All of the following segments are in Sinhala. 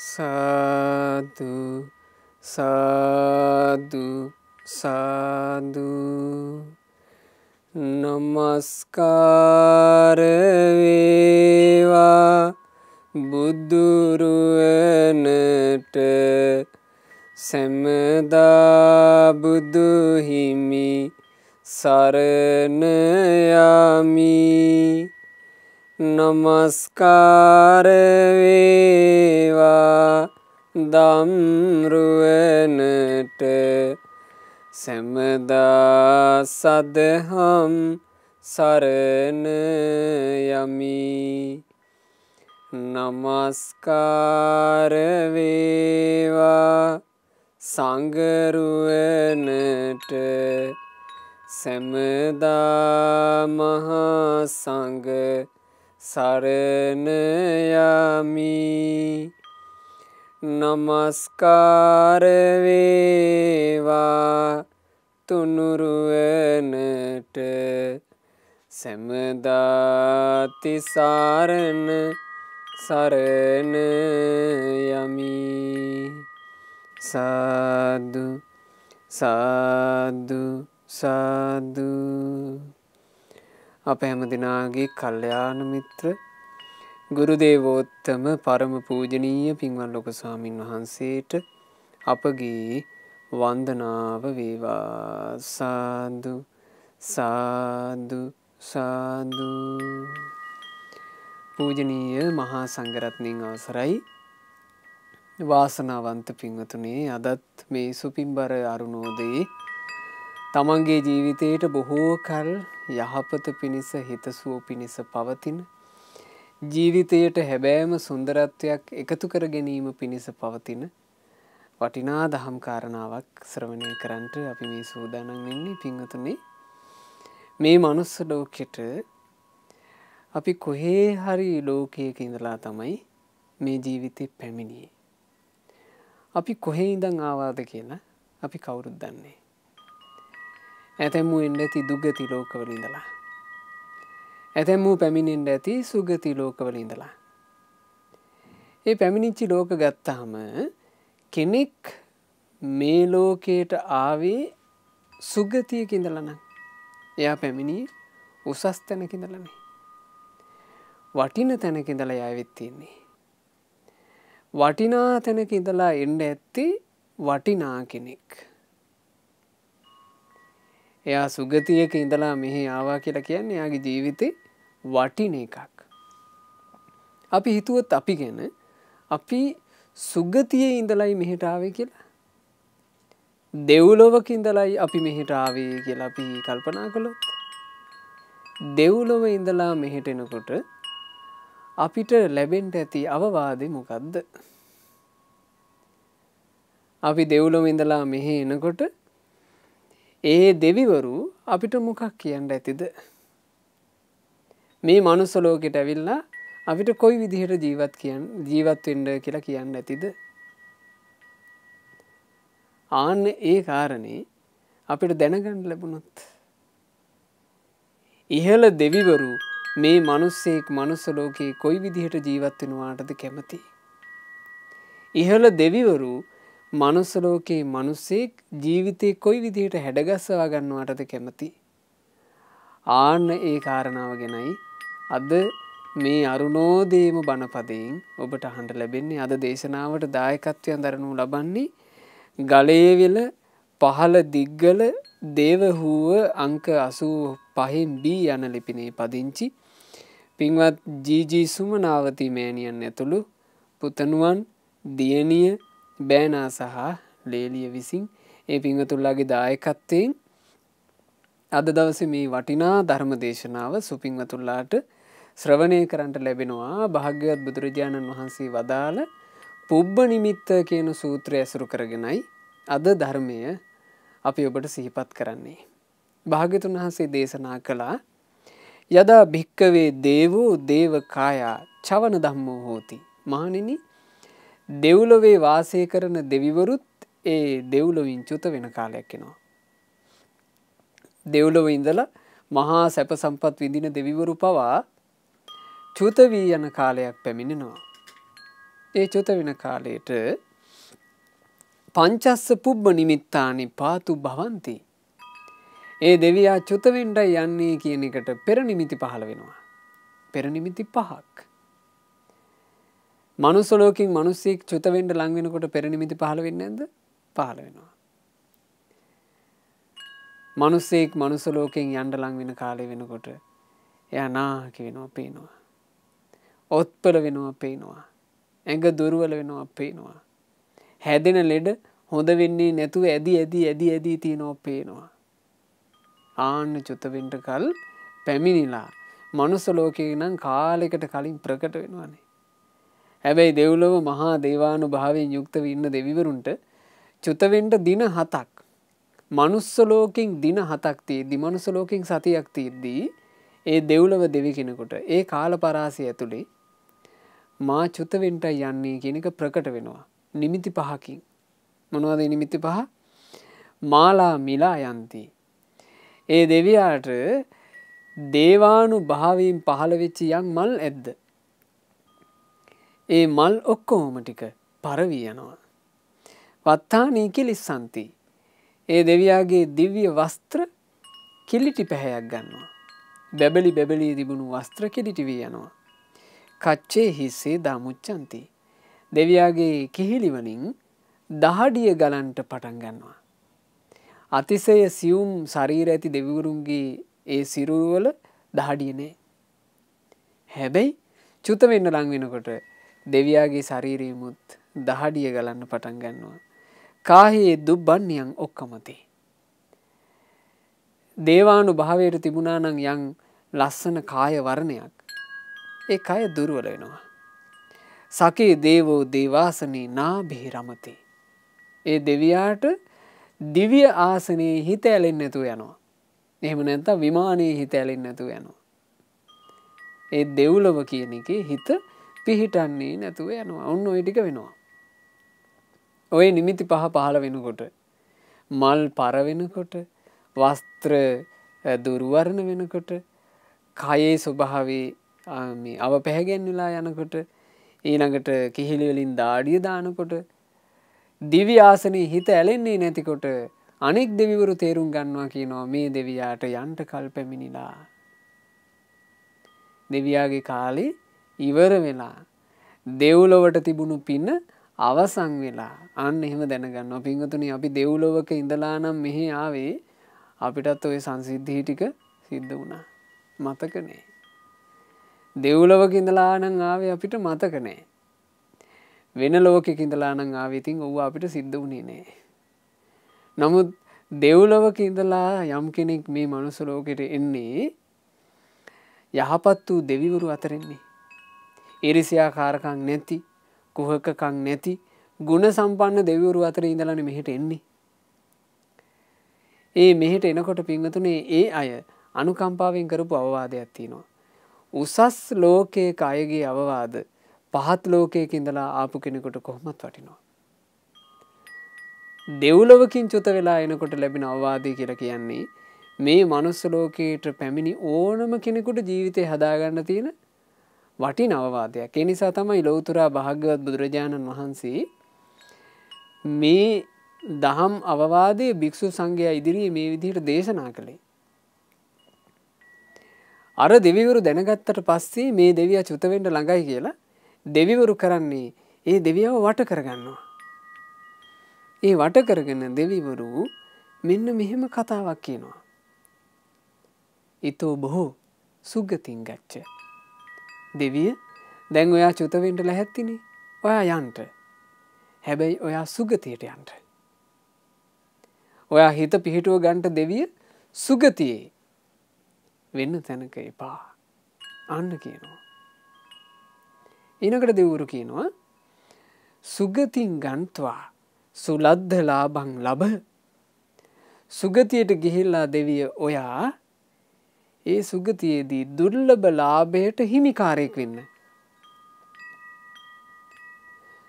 සාදු සාදු සාදු නමස්කාර වේවා බුදුරුවනට සැමදා බුදු හිමි සරණ යමි නමස්කාර වේවා ධම්රුවනට සැමදා සදහම් සරණ යමි නමස්කාර වේවා සංඝරුවනට සැමදා මහා සංඝ සරණ යමි නමස්කාර වේවා තුනුරුවනට සැමදා තිසරණ සරණ යමි සාදු සාදු සාදු අප හැම දිනාගේ කල්යාණ මිත්‍ර ගුරු දේවෝත්තම පරම පූජනීය පින්වත් ලොකු ස්වාමින් වහන්සේට අපගේ වන්දනාව වේවා සාදු සාදු සාදු පූජනීය මහා සංඝරත්නයන් අවසරයි වාසනාවන්ත පින්වතුනි අදත් මේ සුපින්බර අරුණෝදයේ තමන්ගේ ජීවිතයට බොහෝ කල් යහපත පිණිස හිතසුව පිණිස පවතින ජීවිතයට හැබෑම සුන්දරත්වයක් එකතු කර ගැනීම පිණිස පවතින වටිනා දහම් කාරණාවක් ශ්‍රවණය කරන්නට අපි මේ සූදානම් වෙන්නේ පින්වතුනි මේ මනුස්ස ලෝකෙට අපි කොහේ හරි ලෝකයක ඉඳලා තමයි මේ ජීවිතේ පැමිණියේ අපි කොහේ ඉඳන් ආවාද කියලා අපි කවුරුත් දන්නේ ඇතැම්මු එන්න ඇති දුගති ලෝකවල ඉඳලා ඇතැම්මු පැමිණෙන්න ඇති සුගති ලෝකවල ඉඳලා ඒ පැමිණිච්ච ලෝක ගත්තාම කෙනෙක් මේ ලෝකයට ආවේ සුගතියක ඉඳලා නම් එයා පැමිණියේ උසස් තැනක ඉඳලානේ වටින තැනක ඉඳලා යාවෙත් තියෙන්නේ වටිනා තැනක ඉඳලා එන්න ඇත්තේ වටිනා කෙනෙක් එයා සුගතියක ඉඳලා මෙහි ආවා කියලා කියන්නේ එයාගේ ජීවිතේ වටින එකක්. අපි හිතුවොත් අපි ගැන අපි සුගතියේ ඉඳලයි මෙහෙට ආවේ කියලා. දෙව්ලොවක ඉඳලයි අපි මෙහෙට ආවේ කියලා අපි කල්පනා කළොත් දෙව්ලොව ඉඳලා මෙහෙට එනකොට අපිට ලැබෙන්න ඇති අවවාදේ මොකද්ද? අපි දෙව්ලොව ඉඳලා මෙහෙ එනකොට ඒ දෙවිවරු අපිට මොකක් කියන්න ඇතිද? මේ මනුස්ස ලෝකෙට ඇවිල්ලා අපිට කොයි විදිහට ජීවත් වෙන්න කියලා කියන්න ඇතිද? ආන්න ඒ කාරණේ අපිට දැනගන්න ලැබුණොත් ඉහළ දෙවිවරු මේ මිනිස්සෙක් මනුස්ස ලෝකේ කොයි විදිහට ජීවත් වෙනවාටද කැමති? ඉහළ දෙවිවරු මනුස්ස ලෝකේ මිනිස්සෙක් ජීවිතේ කොයි විදිහට හැඩගස්සවා ගන්නවටද කැමති? ආන්න ඒ කාරණාව ගැනයි අද මේ අරුණෝදේම බණපදයෙන් ඔබට අහන්න ලැබෙන්නේ. අද දේශනාවට දායකත්වයෙන් දරනු ලබන්නේ ගලේවිල පහළ දිග්ගල දේවහුව අංක 85 B යන ලිපිනේ පදිංචි පින්වත් ජී.ජී. සුමනාවති මෑණියන් ඇතුළු පුතණුවන් දියණිය බෑනා සහ ලේලිය විසින් ඒ පින්වතුන්ලාගේ දායකත්වයෙන් අද දවසේ මේ වටිනා ධර්ම දේශනාව සුපින්වතුන්ලාට ශ්‍රවණය කරන්නට ලැබෙනවා. භාග්‍යවත් බුදුරජාණන් වහන්සේ වදාළ පුබ්බ නිමිත්ත කියන සූත්‍රය ඇසුරු කරගෙනයි අද ධර්මය අපි ඔබට සිහිපත් කරන්නේ. භාග්‍යතුන් වහන්සේ දේශනා කළා යදා භික්කවේ දේවෝ දේව කායා චවන ධම්මෝ හෝති. මහණෙනි දෙව්ලොවේ වාසය කරන දෙවිවරුත් ඒ දෙව්ලොවින් චුත වෙන කාලයක් එනවා. දෙව්ලොව ඉඳලා මහා සැප සම්පත් විඳින දෙවිවරු පවා චුත වී යන කාලයක් පැමිණෙනවා. ඒ චුත වෙන කාලයට පංචස්ස පුබ්බ නිමිත්තානි පාතු භවಂತಿ. ඒ දෙවියා චුත වෙන්නයි යන්නේ කියන එකට පෙර නිමිති පහළ වෙනවා. පෙර නිමිති 5ක්. මනුස්ස ලෝකෙන් මිනිස්සෙක් චුත වෙන්න ලං වෙනකොට පෙර නිමිති පහළ වෙන්නේ නැද්ද? පහළ වෙනවා. මිනිස්සෙක් මනුස්ස ලෝකෙන් යන්න ලං වෙන කාලේ වෙනකොට එයා නාකි වෙනවා පේනවා. ඔත්පල වෙනවා පේනවා. ඇඟ දුර්වල වෙනවා පේනවා. හැදෙන ලෙඩ හොඳ වෙන්නේ නැතුව ඇදි තියනවා පේනවා. ආන්න චුත වෙන්න කල් පැමිණිලා මනුස්ස ලෝකේ නම් කාලයකට කලින් ප්‍රකට වෙනවානේ. හැබැයි දෙව්ලොව මහා දේවානුභාවයෙන් යුක්තව ඉන්න දෙවිවරුන්ට චුත වෙන්න දින 7ක්. මනුස්ස ලෝකෙන් දින 7ක් තියෙද්දි මනුස්ස ලෝකෙන් සතියක් තියෙද්දි ඒ දෙව්ලොව දෙවි කෙනෙකුට ඒ කාල පරාසය ඇතුලේ මා චුත වෙන්නයි යන්නේ කියන එක ප්‍රකට වෙනවා. නිමිති 5කින්. මොනවද නිමිති 5? මාලා මිලා යන්ති. ඒ දෙවියාට දේවානුභාවයෙන් පහළ වෙච්ච යම් මල් ඇද්ද? ඒ මල් ඔක්කොම ටික පරවි යනවා. වත්තානී කිලිස්සන්ති. ඒ දෙවියාගේ දිව්‍ය වස්ත්‍ර කිලිටි පැහැයක් ගන්නවා. බැබලි තිබුණු වස්ත්‍ර කිලිටි වී යනවා. කච්චේ හිස්සේ දාමුච්චන්ති. දෙවියාගේ කිහිලි වලින් දහඩිය ගලන්ට පටන් ගන්නවා. අතිශය සියුම් ශරීර ඇති දෙවිවරුන්ගේ ඒ සිරුරු වල දහඩිය නෑ. හැබැයි චුත වෙන්න ලං වෙනකොට දෙවියාගේ ශරීරෙමුත් දහඩිය ගලන්න පටන් ගන්නවා. කාහේ දුබ්බන්නියන් ඔක්කමති. දේවානුභාවයට තිබුණා නම් යම් ලස්සන කාය වර්ණයක් ඒ කය දුර්වල වෙනවා. සකේ දේවෝ දේවාසනේ නාභි රමති. ඒ දෙවියාට දිව්‍ය ආසනයේ හිත ඇලෙන්නේ නැතුව යනවා. එහෙම නැත්නම් විමානයේ හිත ඇලෙන්නේ නැතුව යනවා. ඒ දෙව්ලොව කියන එකේ හිත පිහිටන්නේ නැතුව යනවා. ඔන්න ඔය ටික වෙනවා. ඔය නිමිති 5 පහළ වෙනකොට මල් පර වෙනකොට වස්ත්‍ර දුර්වර්ණ වෙනකොට කයේ ස්වභාවයේ මේ අව පැහැගෙන්නලා යනකොට ඊළඟට කිහිලි වලින් දාඩිය දානකොට දිව්‍ය ආසනයේ හිත ඇලෙන්නේ නැතිකොට අනෙක් දෙවිවරු තේරුම් ගන්නවා කියනවා මේ දෙවියාට යන්ට කල් පැමිණිලා. දෙවියාගේ කාලේ ඉවර වෙලා දෙව්ලොවට තිබුණු පින අවසන් වෙලා අන්න එහෙම දැනගන්නවා. පින්වතුනි අපි දෙව්ලොවක ඉඳලා නම් මෙහි ආවේ අපිටත් ওই සංසිද්ධි ටික සිද්ධ වුණා. මතක නෑ. දෙව්ලොවක ඉඳලා නම් ආවේ අපිට මතක නෑ. වෙන ලෝකෙක ඉඳලා නම් ආවේ ඉතින් ඔව් අපිට සිද්ධ වුණේ නෑ. නමුත් දෙව්ලොවක ඉඳලා යම් කෙනෙක් මේ මනුස්ස ලෝකෙට එන්නේ යහපත් වූ දෙවිවරු අතරින්නේ. ඊර්ෂ්‍යාකාරකම් නැති, කුහකකම් නැති, ගුණ සම්පන්න දෙවිවරු අතර ඉඳලානේ මෙහෙට එන්නේ. ඒ මෙහෙට එනකොට පින්වතුනේ ඒ අය අනුකම්පාවෙන් කරපු අවවාදයක් තියෙනවා. උසස් ලෝකයක අයගේ අවවාද පහත් ලෝකයක ඉඳලා ආපු කෙනෙකුට කොහොමත් වටිනවා. දෙව්ලොවකින් චුත වෙලා එනකොට ලැබෙන අවවාදය කියලා කියන්නේ මේ මනුස්ස ලෝකයට පැමිණි ඕනම කෙනෙකුට ජීවිතේ හදාගන්න තියෙන වටින අවවාදයක්. ඒ නිසා තමයි ලෞතර භාග්‍යවත් බුදුරජාණන් වහන්සේ මේ දහම් අවවාදයේ භික්ෂු සංඝයා ඉදිරියේ මේ විදිහට දේශනා කළේ. අර දෙවිවරු දැනගත්තට පස්සේ මේ දෙවියා චුත වෙන්න ළඟයි කියලා දෙවිවරු කරන්නේ ඒ දෙවියව වට කරගන්නවා. ඒ වට කරගෙන දෙවිවරු මෙන්න මෙහෙම කතාවක් කියනවා. ඊතෝ බොහෝ සුගතින් ගච්ඡ. දෙවිය දැන් ඔයා චුත වෙන්න ලැහැත්තිනේ. ඔයා යන්න. හැබැයි ඔයා සුගතියට යන්න. ඔයා හිත පිහිටුව ගන්නට දෙවිය සුගතියේ වෙන්න තැනක එපා. අන්න කියනවා. ඊනකට දෙවිවරු කියනවා සුගතින් ගන්්වා සුලද්ධ ලාභං ලබ. සුගතියට ගිහිල්ලා දෙවිය ඔයා ඒ සුගතියේදී දුර්ලභ ලාභයට හිමිකාරයෙක් වෙන්න.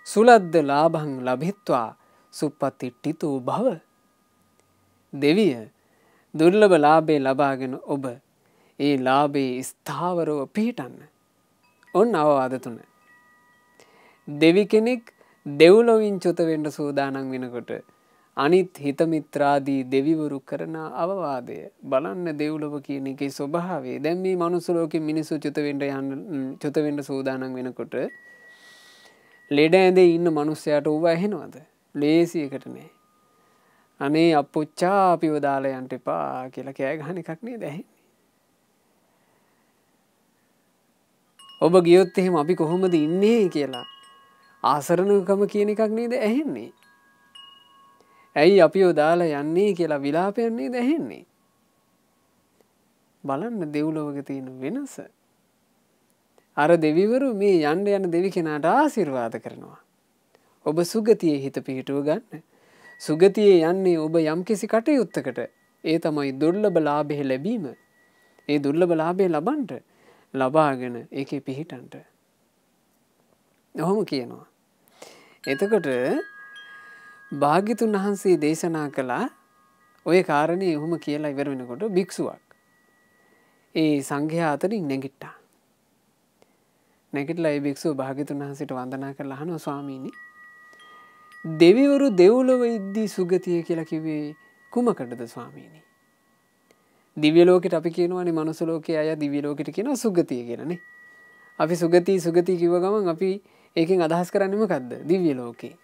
සුලද්ධ ලාභං ලබෙත්වා සුප්පතිට්ඨිතෝ භව. දෙවිය දුර්ලභ ලාභේ ලබාගෙන ඔබ ඒ ලාභේ ස්ථාවරව පිහිටන්න. ඔන්න අවවාද තුන. දෙවි කෙනෙක් දෙව්ලොවින් චුත වෙන්න සූදානම් වෙනකොට අනිත් හිත මිත්‍රාදී දෙවිවරු කරන අවවාදය බලන්න දෙව්ලොව කියන එකේ ස්වභාවය. දැන් මේ මනුස්ස ලෝකෙ මිනිස්සු චුත වෙන්න සූදානම් වෙනකොට ලෙඩ ඇඳේ ඉන්න මිනිස්සයාට ඌව ඇහෙනවද? ලේසියකට නෑ. අනේ අප්පුච්චා අපිව දාලා යන්න එපා කියලා කෑ ගහන එකක් නේද ඇහෙන්නේ. ඔබ ගියොත් එහෙම අපි කොහොමද ඉන්නේ කියලා ආසරණකම කියන එකක් නේද ඇහෙන්නේ. ඇයි අපිව දාලා යන්නේ කියලා විලාපයක් නේද ඇහෙන්නේ. බලන්න දෙව්ලොවක තියෙන වෙනස. අර දෙවිවරු මේ යන්න යන දෙවි කෙනාට ආශිර්වාද කරනවා. ඔබ සුගතියේ හිත පිහිටුව ගන්න. සුගතියේ යන්නේ ඔබ යම්කිසි කටයුත්තකට. ඒ තමයි දුර්ලභ ලාභය ලැබීම. ඒ දුර්ලභ ලාභය ලබන්න ලබාගෙන ඒකේ පිහිටන්ට. ඔහොම කියනවා. එතකොට භාග්‍යතුන් වහන්සේ දේශනා කළා ඔය කාරණේ ඔහොම කියලා ඉවර වෙනකොට භික්ෂුවක් ඒ සංඝයා අතරින් නැගිට්ටා. නැගිටලා ඒ භික්ෂුව භාග්‍යතුන් වහන්සේට වන්දනා කරලා අහනවා ස්වාමීනි දෙවිවරු දෙව්ලොව ඉද්දී සුගතිය කියලා කිව්වේ කුමකටද ස්වාමීනි? දිව්‍ය ලෝකෙට අපි කියනවානේ මනුස්ස ලෝකයේ අය දිව්‍ය ලෝකෙට කියනවා සුගතිය කියලානේ. අපි සුගති කිව්ව ගමන් අපි ඒකෙන් අදහස් කරන්නේ මොකද්ද? දිව්‍ය ලෝකේ.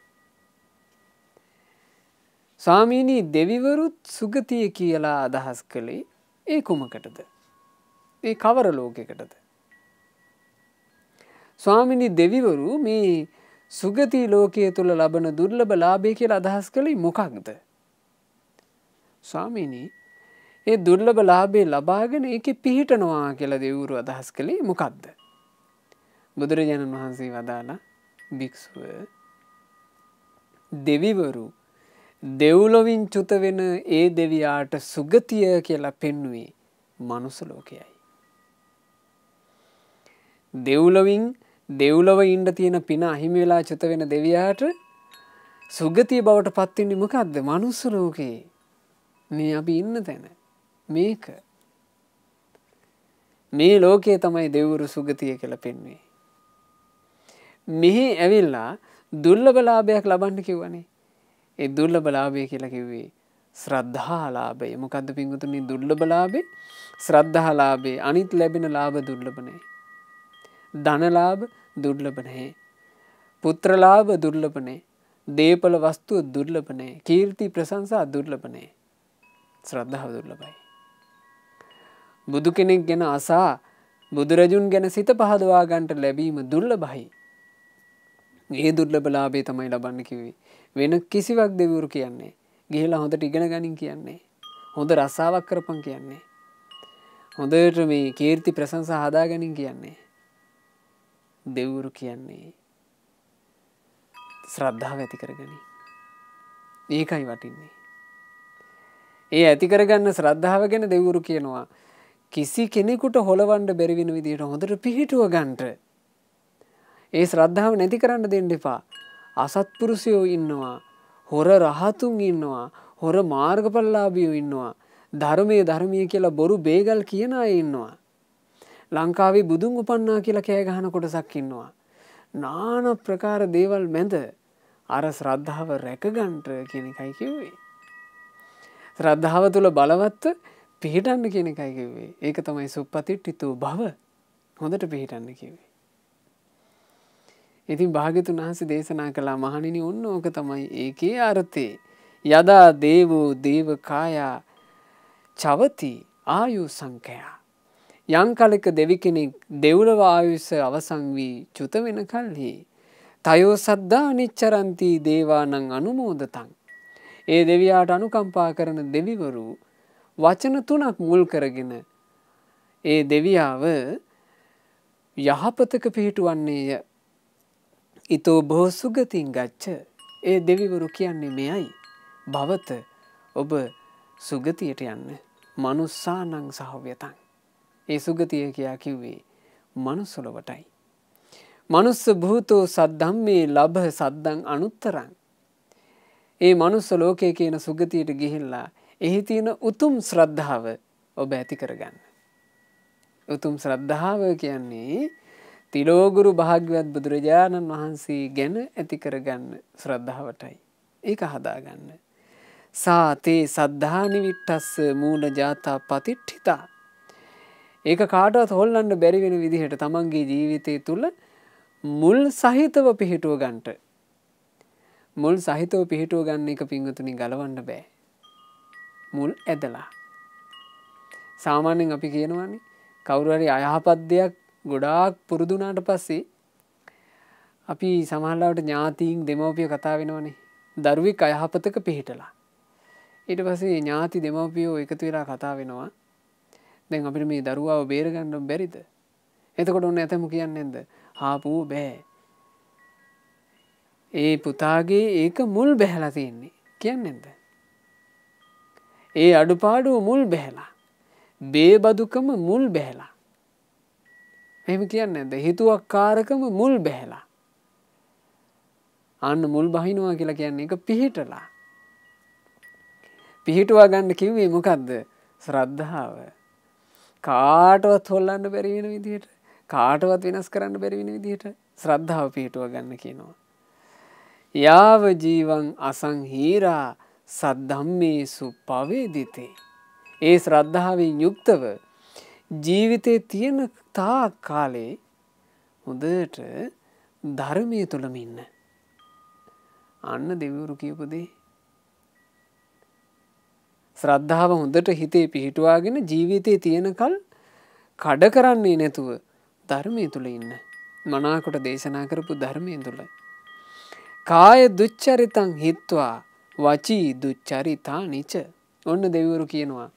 ස්වාමීනි දෙවිවරුත් සුගතිය කියලා අදහස් කළේ ඒ කුමකටද? ඒ කවර ලෝකයකටද? ස්වාමීනි දෙවිවරු මේ සුගති ලෝකයේ තුල ලබන දුර්ලභ ලාභය කියලා අදහස් කළේ මොකක්ද? ස්වාමීනි ඒ දුර්ලභ ලාභේ ලබාගෙන ඒකේ පිහිටනවා කියලා දෙවිවරු අදහස් කළේ මොකක්ද? බුදුරජාණන් වහන්සේ වදාලා භික්ෂුව දෙවිවරු දෙව්ලොවින් චුත වෙන ඒ දෙවියාට සුගතිය කියලා පෙන්වුවේ මනුස්ස ලෝකයයි. දෙව්ලොව ඉන්න තියෙන පින අහිමි වෙලා චුත වෙන දෙවියාට සුගතිය බවට පත් වෙන්නේ මොකද්ද? මනුස්ස ලෝකේ. මේ අපි ඉන්න තැන. මේක. මේ ලෝකයේ තමයි දෙවිවරු සුගතිය කියලා පෙන්වන්නේ. මෙහි ඇවිල්ලා දුර්ලභ ලාභයක් ලබන්න කිව්වනේ. ඒ දුර්ලභ ලාභය කියලා කිව්වේ ශ්‍රද්ධා ලාභය. මොකද්ද පින්වතුනි දුර්ලභ ලාභේ? ශ්‍රද්ධා ලාභේ. අනිත් ලැබෙන ලාභ දුර්ලභ නැහැ. ධන ලාභ දුර්ලභ නැහැ. පුත්‍ර ලාභ දුර්ලභ නැහැ. දේපල වස්තුව දුර්ලභ නැහැ. කීර්ති ප්‍රශංසා දුර්ලභ නැහැ. ශ්‍රද්ධාව දුර්ලභයි. බුදු කෙනෙක් ගැන අසා බුදුරජුන් ගැන සිත පහදවා ගන්නට ලැබීම දුර්ලභයි. ඒ දුර්ලභ ලාභය තමයි ලබන්න කිව්වේ. වෙන කිසිවක් දෙවිවරු කියන්නේ. ගිහිලා හොඳට ඉගෙන ගනින් කියන්නේ. හොඳ රසාවක් කරපන් කියන්නේ. හොඳට මේ කීර්ති ප්‍රශංසා හදාගනින් කියන්නේ. දෙවිවරු කියන්නේ ශ්‍රද්ධාව ඇති කරගනි. ඒකයි වටින්නේ. ඒ ඇති කරගන්න ශ්‍රද්ධාව ගැන දෙවිවරු කියනවා කිසි කෙනෙකුට හොලවන්න බැරි වෙන විදිහට හොඳට පිහිටුව ගන්නට. ඒ ශ්‍රද්ධාව නැති කරන්න දෙන්න එපා. අසත්පුරුෂයෝ ඉන්නවා, හොර රහතුන් ඉන්නවා, හොර මාර්ගඵලලාභියෝ ඉන්නවා, ධර්මයේ කියලා බොරු බේගල් කියන අය ඉන්නවා. ලංකාවේ බුදුන් උපන්නා කියලා කෑ ගහන කොටසක් ඉන්නවා. নানা ප්‍රකාර දේවල් මැද අර ශ්‍රද්ධාව රැකගන්න කියන එකයි කිව්වේ. ශ්‍රද්ධාව තුල බලවත් පිහිටන්න කියන එකයි කිව්වේ. ඒක තමයි සුප්පතිට්ඨිතෝ භව. හොඳට පිහිටන්න කිව්වේ. ඉතින් භාග්‍යතුන් වහන්සේ දේශනා කළා මහණෙනි ඔන්න ඕක තමයි ඒකේ අර්ථය. යදා දේවෝ දේවකායා චවති ආයු සංඛයා. යම් කලක දෙවි කෙනෙක් දෙව්ලොව ආයුෂ අවසන් වී චුත වෙන කල්හි තයෝ සද්දා නිච්චරಂತಿ දේවානං අනුමෝදතං. ඒ දෙවියාට අනුකම්පා කරන දෙවිවරු වචන තුනක් මුල් කරගෙන ඒ දෙවියාව යහපතක පිහිටුවන්නේය. ඊතෝ බෝ සුගතින් ගච්ඡ. ඒ දෙවිවරු කියන්නේ මෙයයි. භවත ඔබ සුගතියට යන්න. මනුස්සානං සහව්‍යතං. ඒ සුගතිය කියා කිව්වේ මනුස්ස ලොවටයි. මනුස්ස භූතෝ සද්ධම්මේ ලබ්ධ සද්දං අනුත්තරං. ඒ මනුස්ස ලෝකයේ කියන සුගතියට ගිහිල්ලා එහි තියෙන උතුම් ශ්‍රද්ධාව ඔබ ඇති කරගන්න. උතුම් ශ්‍රද්ධාව කියන්නේ තිලෝගුරු භාග්‍යවත් බුදුරජාණන් වහන්සේ ගැන ඇති කරගන්න ශ්‍රද්ධාවටයි. ඒක හදාගන්න. සාතේ සද්ධා නිවිට්ටස්ස මූල ජාතා පතිට්ඨිතා. ඒක කාටවත් හොල්ලන්න බැරි වෙන විදිහට තමන්ගේ ජීවිතය තුළ මුල් සහිතව පිහිටුව ගන්නට. මුල් සහිතව පිහිටුව ගන්න එක පින්වතුනි ගලවන්න බෑ. මුල් ඇදලා. සාමාන්‍යයෙන් අපි කියනවානේ කවුරු හරි අයහපත් දෙයක් ගොඩාක් පුරුදු වුණාට පස්සේ අපි සමහරවිට ඥාතීන් දෙමව්පිය කතා වෙනවනේ. දරුවෙක් අයහපතක පිහිටලා. ඊට පස්සේ ඥාති දෙමව්පියෝ එකතු වෙලා කතා වෙනවා. දැන් අපිට මේ දරුවාව බේරගන්න බැරිද? එතකොට ඔන්න ඇතමු කියන්නේ නැද්ද? හාපුව බෑ. ඒ පුතාගේ ඒක මුල් බැහැලා තියෙන්නේ. කියන්නේ නැද්ද? ඒ අඩුපාඩුව මුල් බැහැලා. බේබදුකම මුල් බැහැලා. එහෙම කියන්නේ නැද්ද? හිතුවක්කාරකම මුල් බැහැලා. අන්න මුල් බහිනවා කියලා කියන්නේ ඒක පිහිටලා. පිහිටුවා ගන්න කිව්වේ මොකද්ද? ශ්‍රද්ධාව. කාටවත් හොල්ලන්න බැරි වෙන විදිහට, කාටවත් වෙනස් කරන්න බැරි වෙන විදිහට ශ්‍රද්ධාව පිහිටුවා ගන්න කියනවා. යාව ජීවං අසංහීරා සද්ධම්මේසු පවේදිතේ. ඒ ශ්‍රද්ධාවෙන් යුක්තව ජීවිතේ තියෙන තාක් කාලේ හොඳට ධර්මයේ තුලම ඉන්න. අන්න දෙවිවරු කියපු දේ. ශ්‍රද්ධාව හොඳට හිතේ පිහිටුවාගෙන ජීවිතේ තියෙනකල් කඩ කරන්නේ නැතුව ධර්මයේ තුල ඉන්න. මනාකොට දේශනා කරපු ධර්මයේ තුල. කාය දුච්චරිතං හිත්වා වචී දුච්චරිතානිච. ඔන්න දෙවිවරු කියනවා.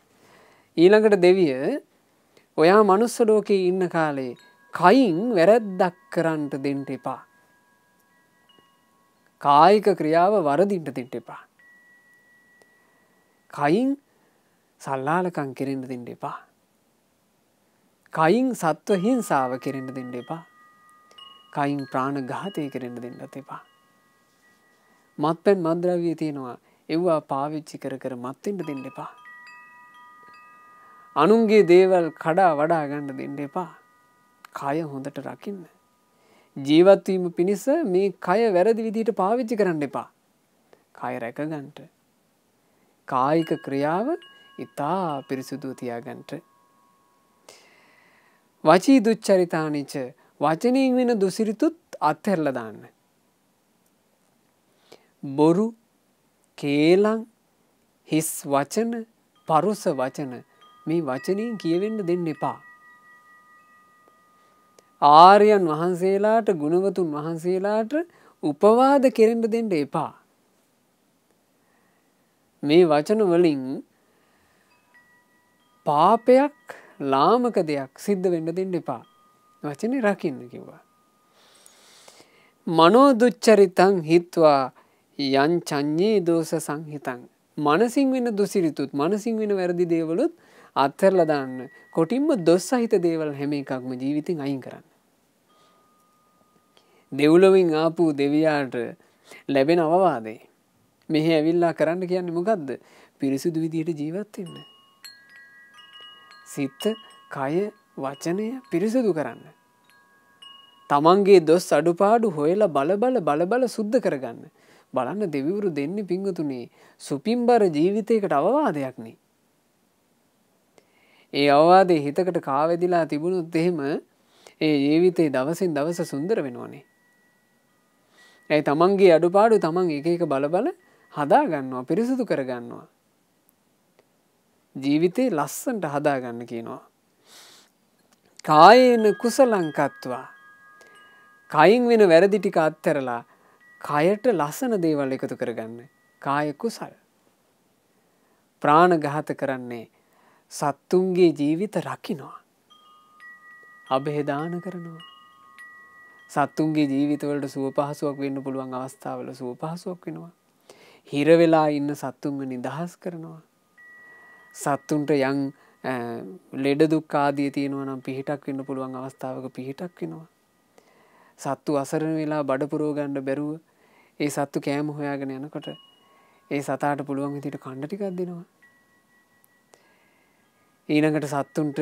ඊළඟට දෙවිය ඔයා මනුස්ස ලෝකේ ඉන්න කාලේ කයින් වැරද්දක් කරන්න දෙන්න එපා. කායික ක්‍රියාව වරදින්න දෙන්න එපා. කයින් සල්ලාලකම් කෙරෙන්න දෙන්න එපා. කයින් සත්ව හිංසාව කෙරෙන්න දෙන්න එපා. කයින් ප්‍රාණඝාතය කෙරෙන්න දෙන්නත් එපා. මත්පැන් මත්ද්‍රව්‍ය තියෙනවා. ඒවා පාවිච්චි කර කර මත් වෙන්න දෙන්න එපා. අනුන්ගේ දේවල් කඩා වඩා ගන්න දෙන්න එපා. කය හොඳට රකින්න. ජීවත් වීම පිණිස මේ කය වැරදි විදිහට පාවිච්චි කරන්න එපා. කය රැක ගන්නට. කායික ක්‍රියාව ඉතා පිරිසුදු තියාගන්නට. වචී දුච්චරිතානිච. වචනයෙන් වෙන දුසිරිතුත් අත්හැරලා දාන්න. බොරු, කේලම්, හිස් වචන, පරුස වචන මේ වචනයෙන් කියවෙන්න දෙන්න එපා. ආර්යයන් වහන්සේලාට, ගුණවතුන් වහන්සේලාට උපවාද කෙරෙන්න දෙන්න එපා. මේ වචන වලින් පාපයක්, ලාමක දෙයක් සිද්ධ වෙන්න දෙන්න එපා. වචනේ රකින්න කිව්වා. මනෝ දුච්චරිතං හිත්වා යං චඤ්ඤේ දෝෂ සංහිතං. මනසින් වෙන දුසිරිතුත්, මනසින් වෙන වැරදි දේවලුත් අත්හැරලා දාන්න. කොටින්ම දොස් සහිත දේවල් හැම එකක්ම ජීවිතෙන් අයින් කරන්න. දෙව්ලොවින් ආපු දෙවියාට ලැබෙන අවවාදේ මෙහි ඇවිල්ලා කරන්න කියන්නේ මොකද්ද? පිරිසුදු විදියට ජීවත් වෙන්න. සිත, කය, වචනය පිරිසුදු කරන්න. තමන්ගේ දොස් අඩුපාඩු හොයලා බල සුද්ධ කරගන්න. බලන්න දෙවිවරු දෙන්නේ පිංගුතුනේ සුපින්බර ජීවිතයකට අවවාදයක් නේ. ඒ අවවාදේ හිතකට කාවැදිලා තිබුණොත් එහෙම ඒ ජීවිතේ දවසින් දවස සුන්දර වෙනවනේ. ඒ තමන්ගේ අඩුපාඩු තමන් එක එක බල හදා ගන්නවා, පිරිසුදු කර ගන්නවා. ජීවිතේ ලස්සනට හදා ගන්න කියනවා. කායේන කුසලං කତ୍වා. කයින් වෙන වැරදි ටික අත්හැරලා කයට ලස්සන දේවල් එකතු කරගන්න. කාය කුසල්. ප්‍රාණඝාත කරන්නේ සත්තුන්ගේ ජීවිත රකින්නවා. අබේදාන කරනවා. සත්තුන්ගේ ජීවිතවලට සුව පහසුවක් වෙන්න පුළුවන් අවස්ථාවල සුව පහසුවක් වෙනවා. හිර වෙලා ඉන්න සත්තුන්ව නිදහස් කරනවා. සත්තුන්ට යම් ලෙඩ දුක් ආදී තියෙනවා නම් පිහිටක් වෙන්න පුළුවන් අවස්ථාවක පිහිටක් වෙනවා. සත්තු අසරණ වෙලා බඩ පුරව ගන්න බැරුව ඒ සත්තු කෑම හොයාගෙන යනකොට ඒ සතාට පුළුවන් විදිහට කන්න ටිකක් දෙනවා. ඊළඟට සත්තුන්ට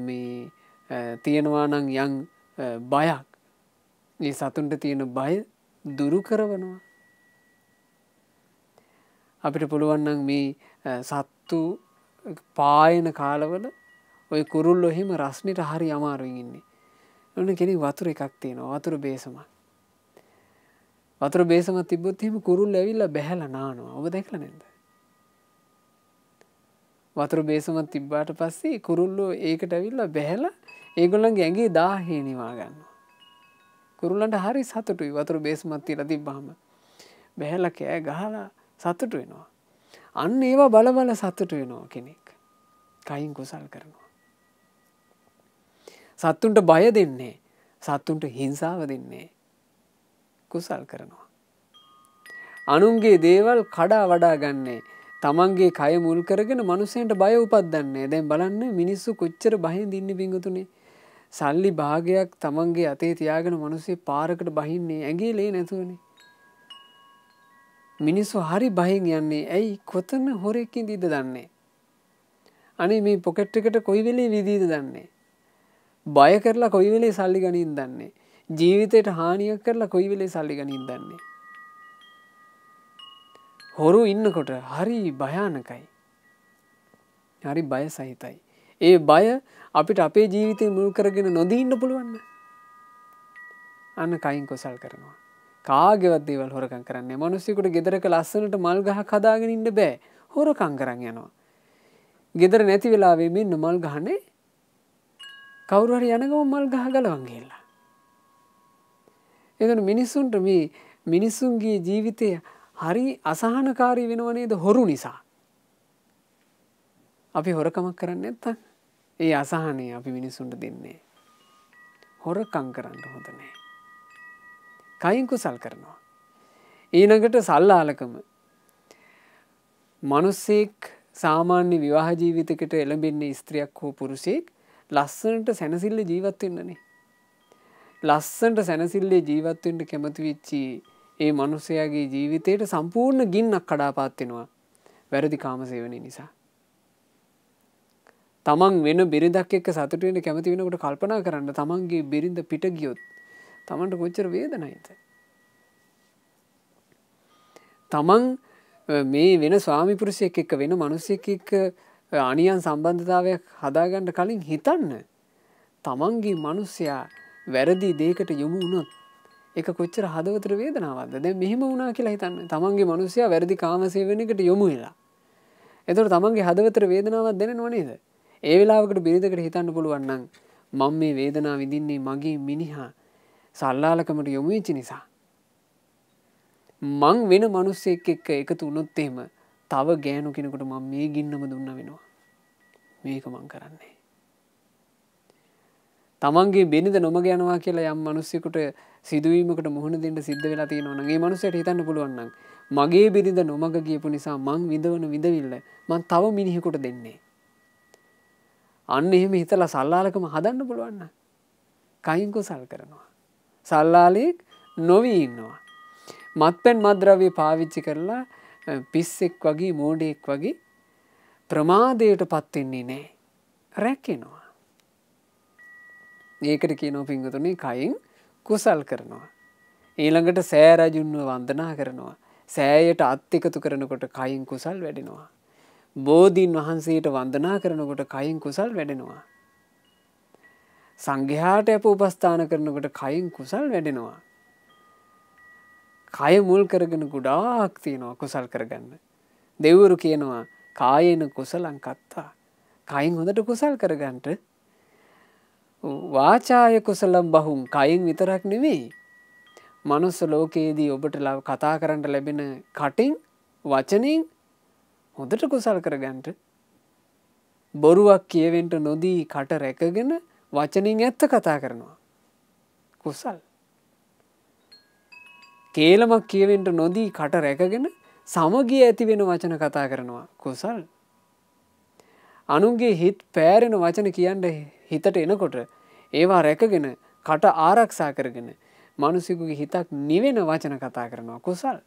මේ තියෙනවා නම් යම් බයක්. මේ සතුන්ට තියෙන බය දුරු කරවනවා. අපිට පුළුවන් නම් මේ සත්තු පායන කාලවල ඔය කුරුල්ලෝ එහෙම රස්නෙට හරි අමාරුවෙන් ඉන්නේ. ඔන්න කෙනෙක් වතුර එකක් තියෙනවා. වතුර බේසමක්. වතුර බේසමක් තිබ්බොත් එහෙම කුරුල්ලෝ ඇවිල්ලා බැහැලා නානවා. ඔබ දැකලා නැද්ද? වතුර බේසමක් තිබ්බාට පස්සේ කුරුල්ලෝ ඒකට ඇවිල්ලා බැහැලා ඒගොල්ලන්ගේ ඇඟේ දාහේ නිවා ගන්නවා. කුරුල්ලන්ට හරි සතුටුයි වතුර බේසමක් තියලා තිබ්බාම. බැහැලා කෑ ගහලා සතුටු වෙනවා. අන්න ඒවා බල බල සතුටු වෙනවා කෙනෙක්. කයින් කුසල් කරනවා. සත්තුන්ට බය දෙන්නේ. සත්තුන්ට හිංසාව දෙන්නේ. කුසල් කරනවා. අනුන්ගේ දේවල් කඩා වඩා ගන්නේ. තමන්ගේ කය මුල් කරගෙන මනුස්සයන්ට බය උපද්දන්නේ. දැන් බලන්න මිනිස්සු කොච්චර බයෙන් ඉන්නේ පින්වතුනි. සල්ලි භාගයක් තමන්ගේ අතේ තියාගෙන මිනිස්සු පාරකට බහින්නේ ඇඟේ ලේ නැතුවනේ. මිනිස්සු හරි බයෙන් යන්නේ. ඇයි කොතන හොරෙක් ඉඳීද දන්නේ. අනේ මේ පොකට් එකට කොයි වෙලේ විදීද දන්නේ. බය කරලා කොයි වෙලේ සල්ලි ගනින් දන්නේ. ජීවිතයට හානියක් කරලා කොයි වෙලේ සල්ලි ගනින් දන්නේ. හොරු ඉන්නකොට හරි භයානකයි. හරි බය සහිතයි. ඒ බය අපිට අපේ ජීවිතේ මුල් කරගෙන නොදී ඉන්න පුළුවන්. අන්න කයින් කුසල් කරනවා. කාගේවත් දේවල් හොරකම් කරන්නේ. මිනිස්සුෙකුට ගෙදරක ලස්සනට මල් ගහක් හදාගෙන ඉන්න බෑ. හොරකම් කරන් යනවා. ගෙදර නැති වෙලාවෙ මෙන්න මල් ගහන්නේ. කවුරු හරි යන ගමන් මල් ගහ ගලවන් ගිහලා. එතන මිනිස්සුන්ට මේ මිනිස්සුන්ගේ ජීවිතය හරි අසහනකාරී වෙනව නේද හොරු නිසා. අපි හොරකමක් කරන්නේ නැත්තම් ඒ අසහනය අපි මිනිස්සුන්ට දෙන්නේ. හොරකම් කරන්න හොඳ නැහැ. කයින් කුසල් කරනවා. ඊළඟට සල්ලාලකම. මිනිස්සෙක් සාමාන්‍ය විවාහ ජීවිතයකට එළඹෙන්නේ ස්ත්‍රියක් හෝ පුරුෂයෙක් ලස්සනට සැනසille ජීවත් වෙන්නනේ. ලස්සනට සැනසille ජීවත් වෙන්න කැමති වෙච්චි ඒ මිනිසයාගේ ජීවිතේට සම්පූර්ණ ගින්නක් කඩාපාත් වෙනවා. වැරදි කාමසේවනයේ නිසා. තමන් වෙන බිරිඳක් එක්ක සතුටු වෙන්න කැමති වෙනකොට කල්පනා කරන්න තමන්ගේ බිරිඳ පිට ගියොත් තමන්ට කොච්චර වේදනයිද? තමන් මේ වෙන ස්වාමි පුරුෂයෙක් එක්ක වෙන මිනිසෙක් එක්ක අනියන් සම්බන්ධතාවයක් හදාගන්න කලින් හිතන්න තමන්ගේ මිනිසයා වැරදි දෙයකට යොමු වුණොත් ඒක කොච්චර හදවතට වේදනාවක්ද? දැන් මෙහෙම වුණා කියලා හිතන්න. තමන්ගේ මිනිසයා වැරදි කාමසේවනයකට යොමු වෙලා. එතකොට තමන්ගේ හදවතට වේදනාවක් දැනෙනව නේද? ඒ වෙලාවකට බිරිඳකට හිතන්න පුළුවන් නම් මම මේ වේදනාව විඳින්නේ මගේ මිනිහා සල්ලාලකමට යොමු වෙච්ච නිසා. මං වෙන මිනිස්සෙක් එක්ක එකතු වුණොත් එහෙම තව ගෑනු කෙනෙකුට මම මේ ගින්නම දුන්න වෙනවා. මේක මං කරන්නේ. තමන්ගේ බිරිඳ නොමග යනවා කියලා යම් මිනිස්සෙකුට සිදුවීමකට මුහුණ දෙන්න සිද්ධ වෙලා තියෙනවා නම් ඒ මිනිස්සයාට හිතන්න පුළුවන් නම් මගේ බිරිඳ නොමග ගියපු නිසා මං විඳවන විඳවිල්ල මං තව මිනිහෙකුට දෙන්නේ. අන්න එහෙම හිතලා සල්ලාලකම හදන්න පුළුවන් නම් කයින් කුසල් කරනවා. සල්ලාලෙක් නොවි ඉන්නවා. මත්පැන් මත්ද්‍රව්‍ය පාවිච්චි කරලා පිස්සෙක් වගේ මෝඩෙක් වගේ ප්‍රමාදයටපත් වෙන්නේ නැහැ. රැකෙනවා. ඒකට කියනවා පින්වතුනි කයින් කුසල් කරනවා. ඊළඟට සෑ රජුන්ව වන්දනා කරනවා. සෑයට අත් එකතු කරනකොට කයින් කුසල් වැඩෙනවා. බෝධීන් වහන්සේට වන්දනා කරනකොට කයින් කුසල් වැඩෙනවා. සංඝයාට අප උපස්ථාන කරනකොට කයින් කුසල් වැඩෙනවා. කය මුල් කරගෙන ගොඩාක් තියෙනවා කුසල් කරගන්න. දෙවිවරු කියනවා කායේන කුසලං කත්තා. කයින් හොඳට කුසල් කරගන්නට වාචාය කුසලම් බහුම් කයින් විතරක් නෙවෙයි. මනුස්ස ලෝකයේදී ඔබට කතා කරන්න ලැබෙන කටින් වචනින් හොඳට කුසල් කරගන්නට බොරුවක් කියවෙන්න නොදී කට රැකගෙන වචනින් ඇත්ත කතා කරනවා. කුසල්. කේලමක් කියවෙන්න නොදී කට රැකගෙන සමගිය ඇති වෙන වචන කතා කරනවා. කුසල්. අනුන්ගේ හිත පෑරෙන වචන කියන්න හිතට එනකොට ඒවා රැකගෙන කට ආරක්ෂා කරගෙන මිනිසෙකුගේ හිතක් නිවෙන වචන කතා කරනවා. කුසල්.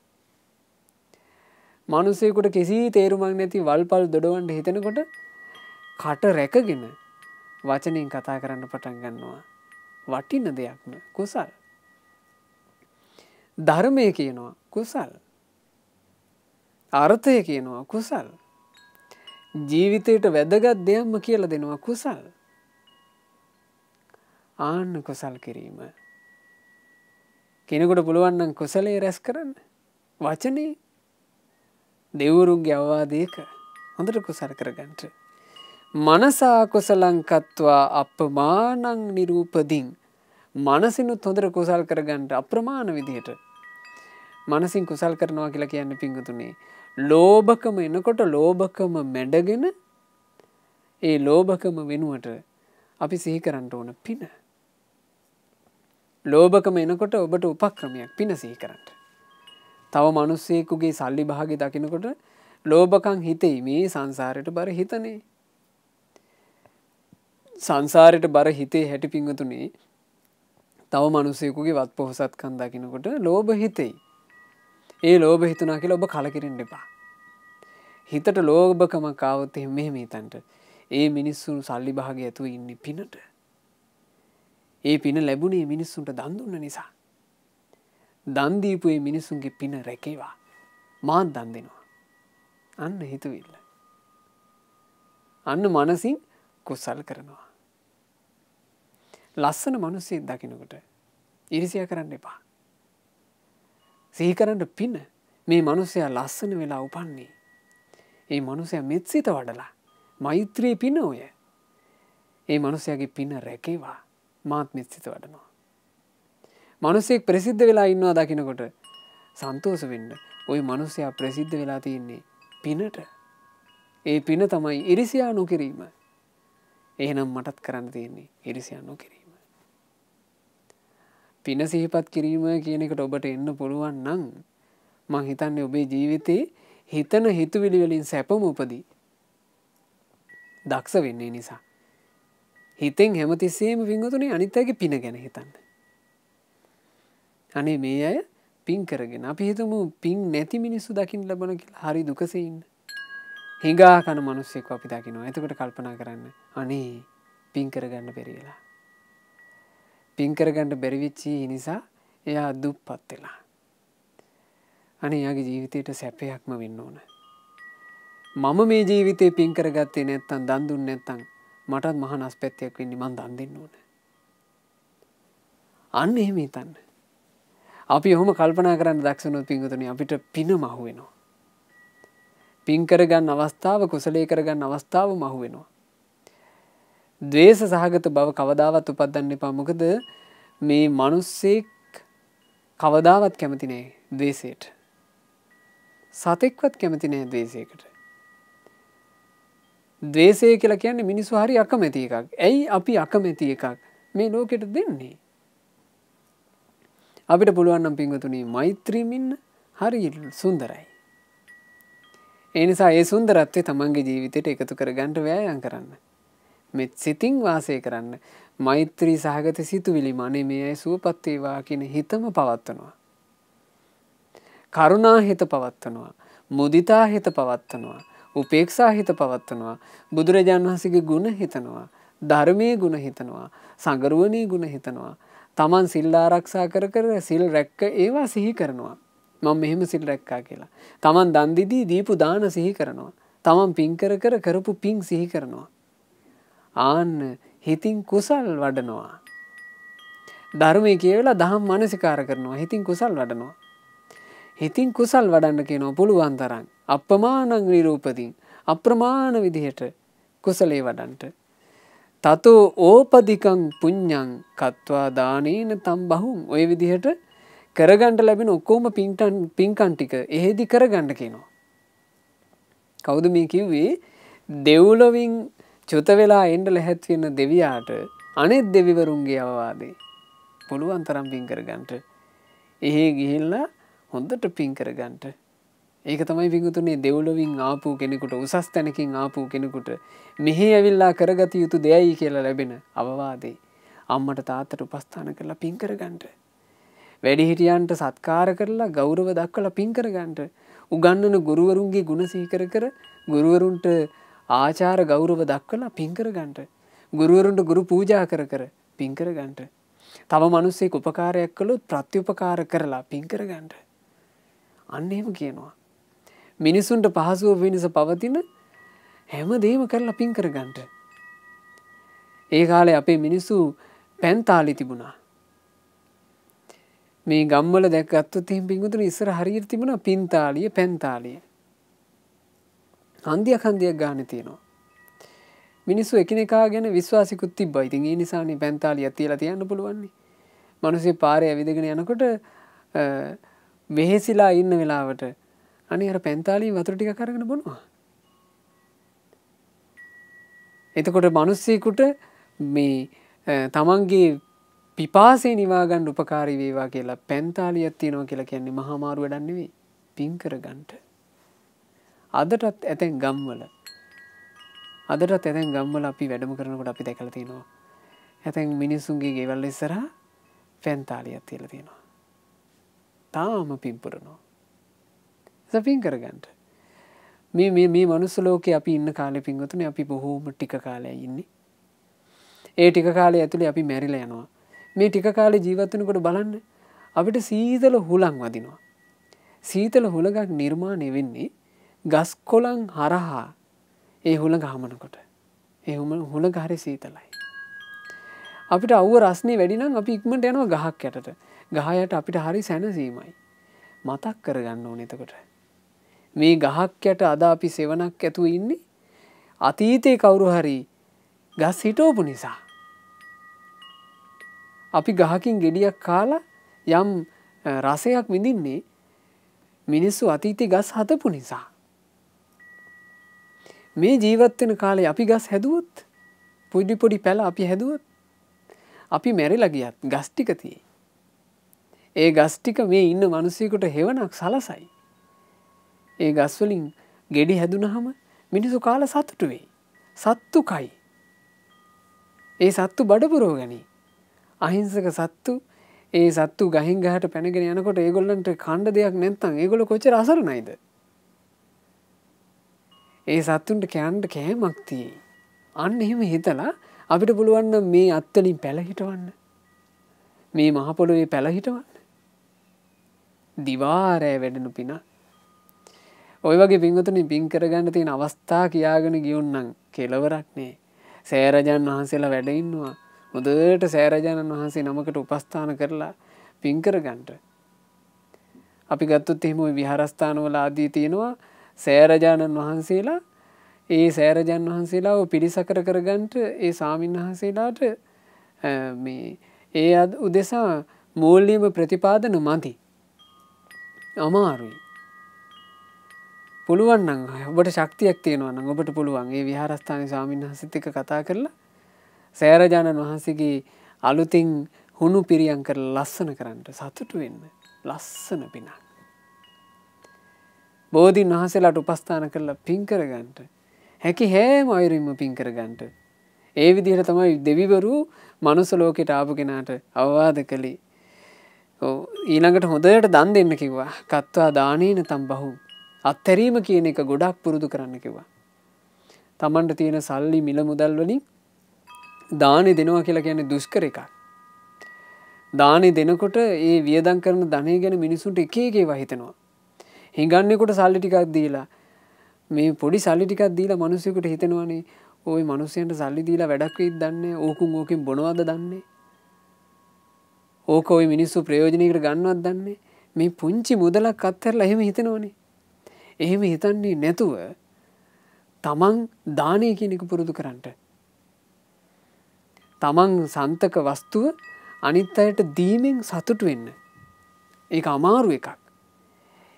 මිනිසෙකුට කිසි තේරුමක් නැති වල්පල් දොඩවන්න හිතෙනකොට කට රැකගෙන වචනෙන් කතා කරන්න පටන් ගන්නවා. වටින දෙයක්ම කුසල්. ධර්මය කියනවා කුසල්. අර්ථය කියනවා කුසල්. ජීවිතයට වැදගත් දෙයක්ම කියලා දෙනවා කුසල්. ආන්න කුසල් කිරීම. කෙනෙකුට පුළුවන් නම් කුසලයේ රැස් කරන්න. වචනේ දෙවරුන්ගේ අවවාදයක හොඳට කුසල කරගන්න. මනසා කුසලං කତ୍වා අප්පමානං නිරූපදින්. මනසිනුත් හොඳට කුසල් කරගන්න අප්‍රමාණ විදිහට. මනසින් කුසල් කරනවා කියලා කියන්නේ පිංගුතුනේ ලෝභකම එනකොට ලෝභකම මැඩගෙන ඒ ලෝභකම වෙනුවට අපි සිහි කරන්න ඕන පින. ලෝභකම එනකොට ඔබට උපක්‍රමයක් පින සිහි කරන්න. තව මිනිස්සෙකුගේ සල්ලි භාගේ දකිනකොට ලෝභකම් හිතෙයි මේ සංසාරයට බර හිතනේ. සංසාරයට බර හිතේ හැටි පිංගුතුනේ තව මිනිස්සෙකුගේ වත් පොහසත්කම් දකිනකොට ලෝභ හිතෙයි. ඒ ලෝභ හිතුණා කියලා ඔබ කලකිරෙන්න එපා. හිතට ලෝභකමක් ආවොත් මෙහෙම හිතන්න. ඒ මිනිස්සුන් සල්ලි භාගය ඇතුව ඉන්නේ පිනට. ඒ පින ලැබුණේ මිනිස්සුන්ට දන් දුන්න නිසා. දන් දීපු ඒ මිනිස්සුන්ගේ පින රැකේවා. මාත් දන් දෙනවා. අන්න හිතුවිල්ල. අන්න මනසින් කුසල් කරනවා. ලස්සන මිනිස්සෙක් දකින්නකොට ඊර්ෂ්‍යා කරන්න එපා. සිහි කරන්න පින මේ මිනිසයා ලස්සන වෙලා උපන්නේ. ඒ මිනිසයා මෙත්සිත වඩලා මෛත්‍රී පින ඔය. ඒ මිනිසයාගේ පින රැකේවා. මාත් මෙත්සිත වඩනවා. මිනිසෙක් ප්‍රසිද්ධ වෙලා ඉන්නවා දකින්නකොට සන්තෝෂ වෙන්න. ওই මිනිසයා ප්‍රසිද්ධ වෙලා තින්නේ පිනට. ඒ පින තමයි ඊර්ෂ්‍යා නොකිරීම. එහෙනම් මටත් කරන්න තියෙන්නේ ඊර්ෂ්‍යා නොකිරීම. පින සිහිපත් කිරීම කියන එකට ඔබට එන්න පුළුවන් නම් මං හිතන්නේ ඔබේ ජීවිතේ හිතන හිතුවිලි වලින් සැපම උපදී. දක්ෂ වෙන්නේ නිසා. හිතෙන් හැමතිස්සෙම වින්ගතුනේ අනිත් අයගේ පින ගැන හිතන්න. අනේ මේ අය පින් කරගෙන අපි හිතමු පින් නැති මිනිස්සු දකින්න ලබන කියලා හරි දුකසේ ඉන්න. හිඟා කන මිනිස්සෙක් අපි දකිනවා. එතකොට කල්පනා කරන්න අනේ පින් කරගන්න බැරි වෙලා. පින් කරගන්න බැරි වෙච්ච නිසා එයා දුප්පත් වෙලා. අනේ එයාගේ ජීවිතේට සැපයක්ම වෙන්න ඕන. මම මේ ජීවිතේ පින් කරගත්තේ නැත්තම් දන් දුන්නේ නැත්තම් මටත් මහා නස්පැත්තියක් වෙන්නේ මං දන් දෙන්න ඕන. අන්න එහෙම හිතන්න. අපි ඔහොම කල්පනා කරන්න දක්ෂ වුණොත් පින්වතුනි අපිට පිනම අහු වෙනවා. පින් කරගන්න අවස්ථාව කුසලයේ කරගන්න අවස්ථාවම අහු වෙනවා. ද්වේෂ සහගත බව කවදාවත් උපදින්න එපා. මොකද මේ මිනිස්සෙක් කවදාවත් කැමති නෑ ද්වේෂයට. සතෙක්වත් කැමති නෑ ද්වේෂයකට. ද්වේෂය කියලා කියන්නේ මිනිස්සු හරි අකමැති එකක්. ඇයි අපි අකමැති එකක් මේ ලෝකෙට දෙන්නේ? අපිට පුළුවන් නම් පින්වතුනි මෛත්‍රියෙන් ඉන්න හරි සුන්දරයි. ඒ නිසා ඒ සුන්දරත්වය තමන්ගේ ජීවිතයට එකතු කරගන්න වෑයම් කරන්න. මේ සිතින් වාසය කරන්න. මෛත්‍රී සහගත සිතුවිලි මනේ මේ අය සුවපත් වේවා කියන හිතම පවත්වනවා. කරුණා හිත පවත්වනවා. මුදිතා හිත පවත්වනවා. උපේක්ෂා හිත පවත්වනවා. බුදුරජාණන් වහන්සේගේ ගුණ හිතනවා. ධර්මයේ ගුණ හිතනවා. සංගරුවනේ ගුණ හිතනවා. තමන් සිල් ආරක්ෂා කර කර සිල් රැක්ක ඒවා සිහි කරනවා. මම මෙහෙම සිල් රැක්කා කියලා. තමන් දන් දීදී දීපු දාන සිහි කරනවා. තමන් පින් කර කර කරපු පින් සිහි කරනවා. ආන්න හිතින් කුසල් වඩනවා. ධර්මයේ කියවලා දහම් මානසිකාර කරනවා. හිතින් කුසල් වඩනවා. හිතින් කුසල් වඩන්න කියනවා පුළුවන් තරම්. අප්‍රමාණ නිරූපදීන් අප්‍රමාණ විදිහට කුසලේ වඩන්ට. තතෝ ඕපදිකං පුඤ්ඤං කତ୍වා දානේන තම් බහුම්. ඔය විදිහට කරගන්න ලැබෙන ඔක්කොම පින්කම් ටික එහෙදි කරගන්න කියනවා. කවුද මේ කිව්වේ? දෙව්ලොවින් චුත වෙලා එන්න ලැහැත් වෙන දෙවියාට අනෙත් දෙවිවරුන්ගේ අවවාදේ පුළුවන් තරම් පින් කරගන්න. එහෙ ගිහිල්ලා හොඳට පින් කරගන්න. ඒක තමයි පින්වතුනි දෙව්ලොවින් ආපු කෙනෙකුට උසස් තැනකින් ආපු කෙනෙකුට මෙහි ඇවිල්ලා කරගත යුතු දෙයයි කියලා ලැබෙන අවවාදේ. අම්මට තාත්තට උපස්ථාන කරලා පින් කරගන්න. වැඩිහිටියන්ට සත්කාර කරලා ගෞරව දක්වලා පින් කරගන්න. උගන්වන ගුරුවරුන්ගේ ගුණ සිහි කර කර ගුරුවරුන්ට ආචාර ගෞරව දක්වලා පින් කරගන්න. ගුරුවරුන්ට ගුරු පූජා කර කර පින් කරගන්න. තව මිනිස්සෙක් උපකාරයක් කළොත් ප්‍රත්‍යුපකාර කරලා පින් කරගන්න. අන්න එහෙම කියනවා. මිනිසුන්ට පහසුව වෙනස පවතින හැම දෙයක්ම කරලා පින් කරගන්න. ඒ කාලේ අපේ මිනිස්සු පැන්තාලි තිබුණා. මේ ගම්වල දැක්කත් එහෙම පින්වතුනි ඉස්සර හරියට තිබුණා පින්තාලිය පැන්තාලිය. හන්දියක් ගන්න තියෙනවා. මිනිස්සු එකිනෙකා ගැන විශ්වාසිකුත් තිබ්බා. ඉතින් ඒ නිසානේ පැන්තාලියක් තියලා තියන්න පුළුවන් නේ. මිනිස්සු පාරේ ඇවිදගෙන යනකොට වෙහෙසිලා ඉන්න වෙලාවට අනේ අර පැන්තාලියේ වතුර ටිකක් අරගෙන බොනවා. එතකොට මිනිස්සෙකුට මේ තමන්ගේ පිපාසය නිවා ගන්න උපකාරී වේවා කියලා පැන්තාලියක් තියනවා කියලා කියන්නේ මහා මාරු වැඩක් නෙවෙයි. පින් කරගන්න. අදටත් ඇතැම් ගම්වල අපි වැඩම කරනකොට අපි දැකලා තියෙනවා. ඇතැම් මිනිස්සුන්ගේ ගෙවල් ඉස්සරහා පැන්තාලියක් තියලා තියෙනවා. තාම පින් පුරනවා. පින් කරගන්න. මේ මනුස්ස ලෝකේ අපි ඉන්න කාලේ පින්වතුනි අපි බොහෝම ටික කාලයක් ඉන්නේ. ඒ ටික කාලය ඇතුලේ අපි මැරිලා යනවා. මේ ටික කාලේ ජීවත් වෙනකොට බලන්න අපිට සීතල හුලං වදිනවා. සීතල හුලඟක් නිර්මාණය වෙන්නේ ගස් කොළන් හරහා ඒ හුලඟ හමනකොට. ඒ හුලඟ හරි සීතලයි. අපිට අවුව රස්නේ වැඩි නම් අපි ඉක්මනට යනවා ගහක් යටට. ගහ යට අපිට හරි සැනසීමයි. මතක් කරගන්න ඕනේ එතකොට. මේ ගහක් යට අද අපි සෙවණක් ඇතුව ඉන්නේ අතීතේ කවුරු හරි ගස් හිටවපු නිසා. අපි ගහකින් ගෙඩියක් කාලා යම් රසයක් විඳින්නේ මිනිස්සු අතීතේ ගස් හදපු නිසා. මේ ජීවත් වෙන කාලේ අපි ගස් හැදුවොත් පොඩි පැල අපි හැදුවොත් අපි මැරිලා ගියත් ගස් ටික තියෙයි. ඒ ගස් ටික මේ ඉන්න මිනිස්සුෙකුට හේවණක් සලසයි. ඒ ගස් වලින් ගෙඩි හැදුනහම මිනිස්සු කාලා සතුටු වෙයි. සත්තු කයි. ඒ සත්තු බඩ පුරව ගනි. අහිංසක සත්තු ඒ සත්තු ගහින් ගහට පැනගෙන යනකොට ඒගොල්ලන්ට කන්න දෙයක් නැත්නම් ඒගොල්ලෝ කොච්චර අසරණයිද? ඒ සත්තුන්ට කෑමක් තියෙයි. අන්න එහෙම හිතලා අපිට පුළුවන් නම් මේ අත්වලින් පැල හිටවන්න. මේ මහ පොළොවේ පැල හිටවන්න. දිවාරෑ වැඩෙනු පින. ඔය වගේ පින්වතුනි පින් කරගන්න තියෙන අවස්ථා කියාගෙන ගියොන්නම් කෙලවරක් නෑ. සෑරජාන් වහන්සේලා වැඩ ඉන්නවා. හොඳට සෑරජානන් වහන්සේ නමකට උපස්ථාන කරලා පින් කරගන්න. අපි ගත්තොත් එහෙම ওই විහාරස්ථානවල ආදී තියෙනවා සෑරජානන් වහන්සේලා. ඒ සෑරජානන් වහන්සේලාව පිරිසකර කරගන්න ඒ ස්වාමීන් වහන්සේලාට මේ ඒ උදෙසා මූල්‍යම ප්‍රතිපාදන මදි. අමාරුයි. පුළුවන් නම් ඔබට ශක්තියක් තියෙනවා නම් ඔබට පුළුවන් ඒ විහාරස්ථානයේ ස්වාමීන් වහන්සේත් එක්ක කතා කරලා සෑරජානන් වහන්සේගේ අලුතින් හුණු පිරියම් කරලා ලස්සන කරන්න සතුටු වෙන්න. ලස්සන පිනක්. බෝධීන් වහන්සේලාට උපස්ථාන කරලා පින් කරගන්න. හැකි හැම අයුරින්ම පින් කරගන්න. ඒ විදිහට තමයි දෙවිවරු මනුස්ස ලෝකයට ආපු කෙනාට අවවාද කළේ. ඊළඟට හොඳට දන් දෙන්න කිව්වා. කත්වා දානේන තම් බහු. අත්හැරීම කියන එක ගොඩක් පුරුදු කරන්න කිව්වා. Tamanට තියෙන සල්ලි මිල මුදල් වලින් දානෙ දෙනවා කියලා කියන්නේ දුෂ්කර එකක්. දානෙ දෙනකොට ඒ වියදම් කරන ධනෙ ගැන මිනිසුන්ට එක ඒවා හිතෙනවා. හිඟන්නේකොට සල්ලි ටිකක් දීලා මේ පොඩි සල්ලි ටිකක් දීලා මිනිස්සුෙකුට හිතෙනවානේ ওই මිනිස්සුන්ට සල්ලි දීලා වැඩක් වෙයිද දන්නේ ඕකෙන් බොනවද දන්නේ ඕක ওই මිනිස්සු ප්‍රයෝජනෙකට ගන්නවද දන්නේ මේ පුංචි මුදලක් අත්හැරලා එහෙම හිතෙනවනේ. එහෙම හිතන්නේ නැතුව තමන් දානය කියන එක පුරුදු කරන්න. තමන් සන්තක වස්තුව අනිත් අයට දීමෙන් සතුටු වෙන්න. ඒක අමාරු එකක්.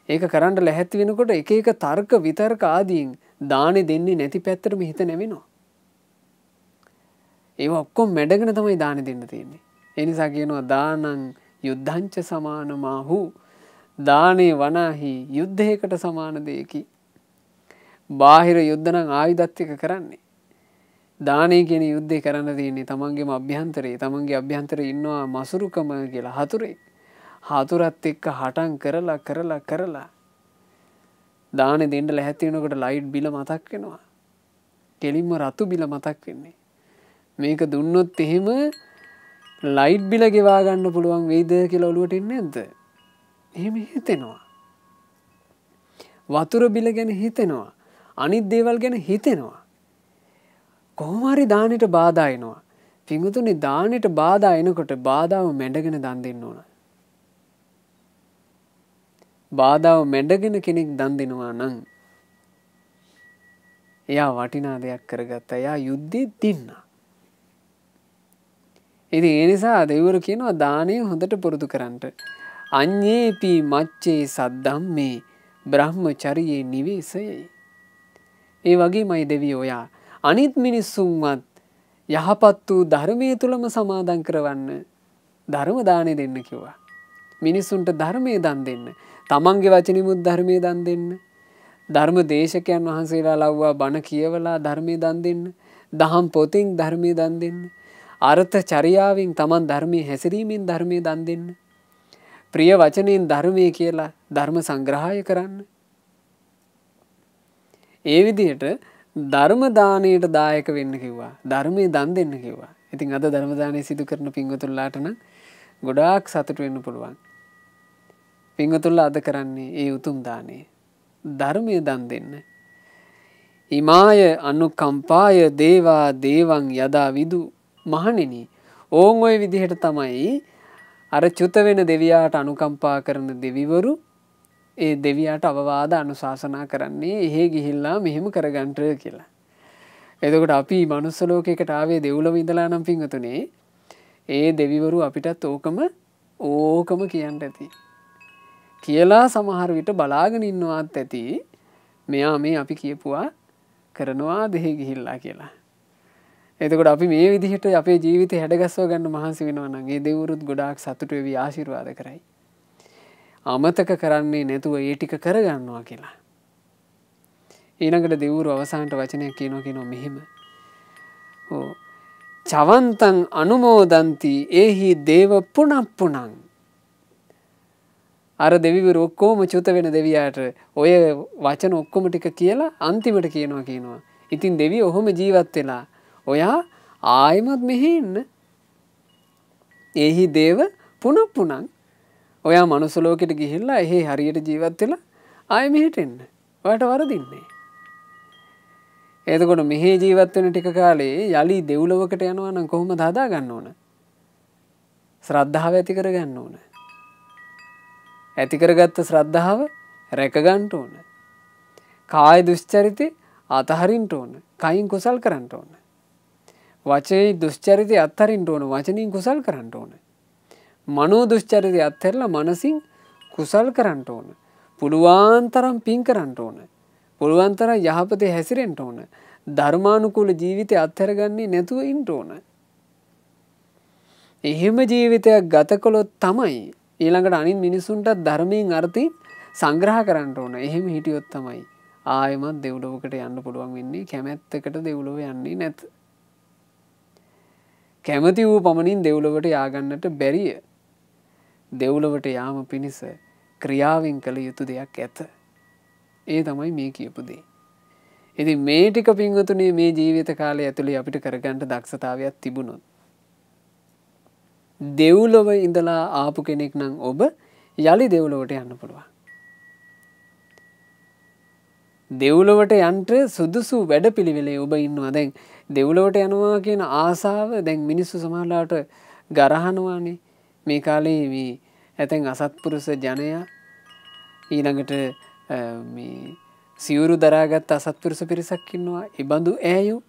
ඒක කරන්න ලැහැත්ති වෙනකොට එක එක තර්ක විතර්ක ආදීන් දානෙ දෙන්නේ නැති පැත්තටම හිත නැවෙනවා. ඒවා ඔක්කොම මැඩගෙන තමයි දානෙ දෙන්න තියෙන්නේ. ඒ නිසා කියනවා දානං යුද්ධංච සමානමාහු. දානේ වනාහි යුද්ධයකට සමාන දෙයකි. බාහිර යුද්ධ නම් ආයුධත් එක්ක කරන්නේ. දානේ කියන යුද්ධේ කරන්න තියෙන්නේ තමන්ගේම අභ්‍යන්තරේ. තමන්ගේ අභ්‍යන්තරේ ඉන්නවා මසුරුකම කියලා හතුරෙක්. හතුරත් එක්ක හටන් කරලා දානේ දෙන්න ලැහැත්ති වෙනකොට ලයිට් බිල මතක් වෙනවා. කෙලින්ම රතු බිල මතක් වෙන්නේ. මේක දුන්නොත් එහෙම ලයිට් බිල ගෙවා ගන්න පුළුවන් වෙයිද කියලා ඔළුවට එන්නේ නැද්ද? එහෙම හිතෙනවා. වතුර බිල ගැන හිතෙනවා. අනිත් දේවල් ගැන හිතෙනවා. කොහොම හරි දානෙට බාධා එනවා. පිංගුතුනි දානෙට බාධා එනකොට බාධාව මැඩගෙන දන් දෙන්න ඕන. බාධාව මැඩගෙන කෙනෙක් දන් දෙනවා නම් එයා වටිනා දෙයක් කරගත්තා. එයා යුද්ධෙ දින්නා. ඉතින් ඒ නිසා දෙවිවරු කියනවා දානය හොඳට පුරුදු කරන්න. අඤ්ඤේපි මච්චේ සද්ධම්මේ බ්‍රහ්මචරියේ නිවේසයයි. ඒ වගේමයි දෙවියෝ ඔයා අනිත් මිනිස්සුන්වත් යහපත් වූ ධර්මයේ තුලම සමාදන් කරවන්න ධර්ම දානෙ දෙන්න කිව්වා. මිනිස්සුන්ට ධර්මයේ දන් දෙන්න. තමන්ගේ වචනිමුත් ධර්මයේ දන් දෙන්න. ධර්ම දේශකයන් වහන්සේලා ලව්වා බණ කියවලා ධර්මයේ දන් දෙන්න. දහම් පොතින් ධර්මයේ දන් දෙන්න. අර්ථ චර්යාවෙන් තමන් ධර්මයේ හැසිරීමෙන් ධර්මයේ දන් දෙන්න. ප්‍රිය වචනෙන් ධර්මයේ කියලා ධර්ම සංග්‍රහය කරන්න. ඒ විදිහට ධර්ම දාණයට දායක වෙන්න කිව්වා. ධර්මයේ දන් දෙන්න කිව්වා. ඉතින් අද ධර්ම දාණය සිදු කරන පින්වතුන්ලාට නම් ගොඩාක් සතුට වෙන්න පුළුවන්. පින්වතුන්ලා අද කරන්නේ ඒ උතුම් දාණය. ධර්මයේ දන් දෙන්න. ඉමාය අනුකම්පාය දේවා දේවං යදා විදු මහණෙනි ඕන් ওই විදිහට තමයි අර චුත වෙන දෙවියාට අනුකම්පා කරන දෙවිවරු ඒ දෙවියාට අවවාද අනුශාසනා කරන්නේ එහෙ ගිහිල්ලා මෙහෙම කරගන්න කියලා. එතකොට අපි මනුස්ස ලෝකයකට ආවේ දෙව්ලොව ඉඳලා නම් පින්වතුනේ ඒ දෙවිවරු අපිටත් ඕකම කියන්න ඇති. කියලා සමහර විට බලාගෙන ඉන්නවත් ඇති මෙයා මේ අපි කියපුවා කරනවා දෙහි ගිහිල්ලා කියලා. එතකොට අපි මේ විදිහට අපේ ජීවිතේ හැඩගස්ව ගන්න මහන්සි වෙනවා නම් ඒ දෙවිවරුත් ගොඩාක් සතුටු වෙවි ආශිර්වාද කරයි. අමතක කරන්නේ නැතුව ඒ ටික කරගන්නවා කියලා. ඊළඟට දෙවිවරු අවසානට වචනයක් කියනවා මෙහෙම. චවන්තං අනුමෝදන්ති ඒහි දේව පුනප්පුනං. අර දෙවිවරු ඔක්කොම චුත වෙන දෙවියාට ඔය වචන ඔක්කොම ටික කියලා අන්තිමට කියනවා. ඉතින් දෙවියෝ ඔහොම ජීවත් වෙලා ඔයා ආයිමත් මෙහෙ ඉන්න. ඒහි දේව පුනප්පුනං. ඔයා මනුස්ස ලෝකෙට ගිහිල්ලා එහෙ හරියට ජීවත් වෙලා ආයෙ මෙහෙට එන්න. ඔයාට වරදින්නේ. එතකොට මෙහෙ ජීවත් වෙන ටික කාලේ යලි දෙව්ලොවකට යනවා නම් කොහොමද හදා ගන්න ඕන? ශ්‍රද්ධාව ඇති කර ගන්න ඕන. ඇති කරගත්ත ශ්‍රද්ධාව රැක ගන්න ඕන. කාය දුස්චරිතේ අතහරින්න ඕන. කයින් කුසල් කරන්න ඕන. වචේ දුස්චරිතේ අත්හරින්න ඕන. වචනින් කුසල් කරන්න ඕන. මනෝ දුස්චරිතය අත්හැරලා මනසින් කුසල් කරන්න ඕන. පුළුවන් තරම් පින් කරන්න ඕන. පුළුවන් තරම් යහපතේ හැසිරෙන්න ඕන. ධර්මානුකූල ජීවිතය අත්හැරගන්නේ නැතුව ඉන්න ඕන. එහෙම ජීවිතයක් ගත කළොත් තමයි ඊළඟට අනිත් මිනිසුන්ට ධර්මයෙන් අර්ථي සංග්‍රහ කරන්න ඕන. එහෙම හිටියොත් තමයි ආයෙමත් දෙව්ලොවකට යන්න පුළුවන් වෙන්නේ. කැමැත්තකට දෙව්ලොව යන්නේ නැත. කැමති වූ පමණින් දෙව්ලොවට යාගන්නට බැරිය. දෙව්ලොවට යාම පිණිස ක්‍රියාවෙන් කළ යුතු දෙයක් ඇත. ඒ තමයි මේ කියපු දේ. ඉතින් මේ ටික පින්වතුනි මේ ජීවිත කාලය ඇතුලේ අපිට කරගන්න දක්ෂතාවයක් තිබුණොත් දෙව්ලොව ඉඳලා ආපු කෙනෙක් නම් ඔබ යලි දෙව්ලොවට යන්න පුළුවන්. දෙව්ලොවට යන්න සුදුසු වැඩපිළිවෙලේ ඔබ ඉන්නවා. දැන් දෙව්ලොවට යනවා කියන ආසාව දැන් මිනිස්සු සමහරලාට ගරහනවානේ. මේ කාලේ මේ ඇතැන් අසත්පුරුෂ ජනයා ඊළඟට මේ සිවුරු දරාගත් අසත්පුරුෂ පිරිසක් ඉන්නවා. ඒ බඳු ඈයෝ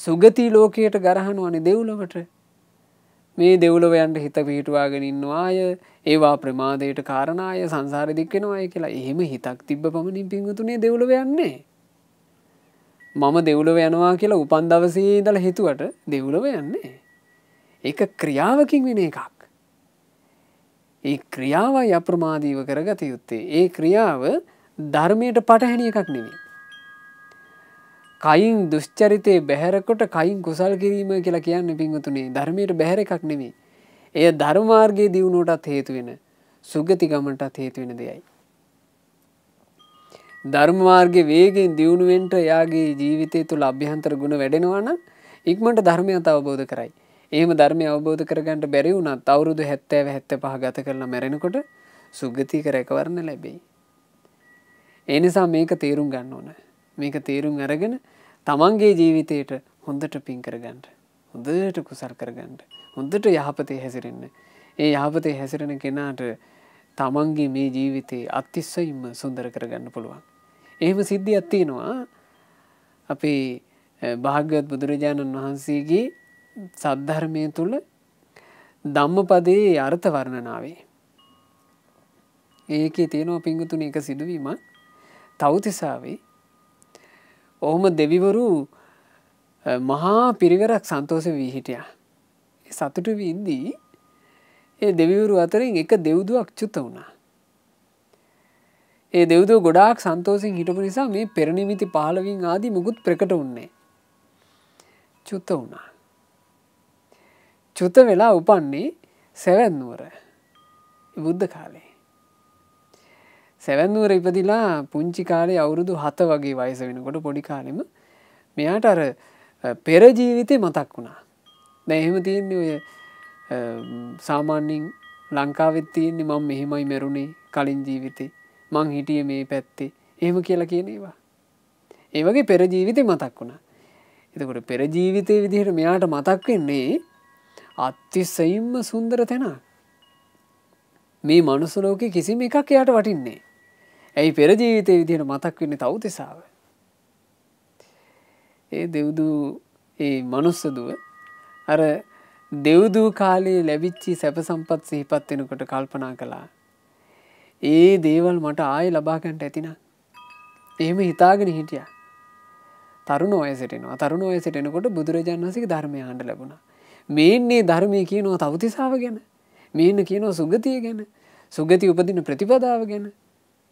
සුගති ලෝකයට ගරහනවානේ දෙව්ලොවට. මේ දෙව්ලොව යන්න හිත පිහිටුවාගෙන ඉන්නවා අය ඒවා ප්‍රමාදයට කාරණාය සංසාරෙ දික් වෙනවායි කියලා. එහෙම හිතක් තිබ්බ පමණින් පින්වතුනේ දෙව්ලොව යන්නේ. මම දෙව්ලොව යනවා කියලා උපන් දවසේ ඉඳලා හිතුවට දෙව්ලොව යන්නේ. ඒක ක්‍රියාවකින් වෙන එකක්. ඒ ක්‍රියාවයි අප්‍රමාදීව කරගත යුත්තේ. ඒ ක්‍රියාව ධර්මයට පටහැනි එකක් නෙවෙයි. කයින් දුස්චරිතේ බැහැරකොට කයින් කුසල් කිරීම කියලා කියන්නේ පින්වතුනේ ධර්මයට බැහැර එකක් නෙවෙයි. එය ධර්ම මාර්ගයේ දියුණුවටත් හේතු වෙන සුගති ගමනටත් හේතු වෙන දෙයයි. ධර්ම මාර්ගයේ වේගෙන් දියුණු වෙන්න යාගේ ජීවිතය තුළ අභ්‍යන්තර ගුණ වැඩෙනවා නම් ඉක්මනට ධර්මයත් අවබෝධ කරයි. එහෙම ධර්මය අවබෝධ කරගන්න බැරි වුණත් අවුරුදු 70 75 ගත කරලා මැරෙනකොට සුගතික රැකවරණ ලැබෙයි. ඒ නිසා මේක තේරුම් ගන්න ඕන. මේක තේරුම් අරගෙන තමන්ගේ ජීවිතේට හොඳට පින් කරගන්න. හොඳට කුසල් කරගන්න. හොඳට යහපතේ හැසිරෙන්න. ඒ යහපතේ හැසිරෙන කෙනාට තමන්ගේ මේ ජීවිතේ අතිශයින්ම සුන්දර කරගන්න පුළුවන්. එහෙම සිද්ධියක් තියෙනවා. අපේ භාග්‍යවත් බුදුරජාණන් වහන්සේගේ සද්ධර්මයේ තුල ධම්මපදයේ අර්ථ වර්ණනාවේ. ඒකේ තියෙනවා පිංගුතුනි එක සිදුවීමක්. තවුතිසාවේ ඔහොම දෙවිවරු මහා පිරිවරක් සන්තෝෂ වී හිටියා. ඒ සතුටු වී ඉඳී ඒ දෙවිවරු අතරින් එක දෙව්දුවක් චුත වුණා. ඒ දෙව්දුව ගොඩාක් සන්තෝෂෙන් හිටපු නිසා මේ පෙරනිමිති 15 ආදී මුකුත් ප්‍රකට වුණේ. චුත වුණා. චුත වෙලා උපන්නේ සෙවැන් නුවර. බුද්ධ කාලේ. සෙවැන් නුවර ඉපදිලා පුංචි කාලේ අවුරුදු 7 වගේ වයස වෙනකොට පොඩි කාලෙම මෙයාට අර පෙර ජීවිතේ මතක් වුණා. දැන් එහෙම තියෙන්නේ ඔය සාමාන්‍යයෙන් ලංකාවෙත් තියෙන්නේ මම මෙහෙමයි මැරුණේ කලින් ජීවිතේ. මං හිටියේ මේ පැත්තේ. එහෙම කියලා කියන ඒවා. ඒ වගේ පෙර ජීවිතේ මතක් වුණා. එතකොට පෙර ජීවිතේ විදිහට මෙයාට මතක් වෙන්නේ අතිශයින්ම සුන්දර තැනක්. මේ මනුස්ස ලෝකේ කිසිම එකක් එයාට වටින්නේ. ඇයි පෙර ජීවිතේ විදිහට මතක් වෙන්නේ තවුතිසාව. ඒ දෙව්දු ඒ මනුස්ස දුව අර දෙව්දු කාලේ ලැබිච්ච සැප සම්පත් සිහිපත් වෙනකොට කල්පනා කළා. ඒ දේවල් මට ආයෙ ලබා ගන්න ඇතිනම්. එහෙම හිතාගෙන හිටියා. තරුණ වයසට එනවා. තරුණ වයසට එනකොට බුදුරජාණන් වහන්සේගේ ධර්මය අහන්න ලැබුණා. මේන්නේ ධර්මයේ කියනවා තවුතිසාව ගැන. මේන්න කියනවා සුගතිය ගැන. සුගතිය උපදින ප්‍රතිපදාව ගැන.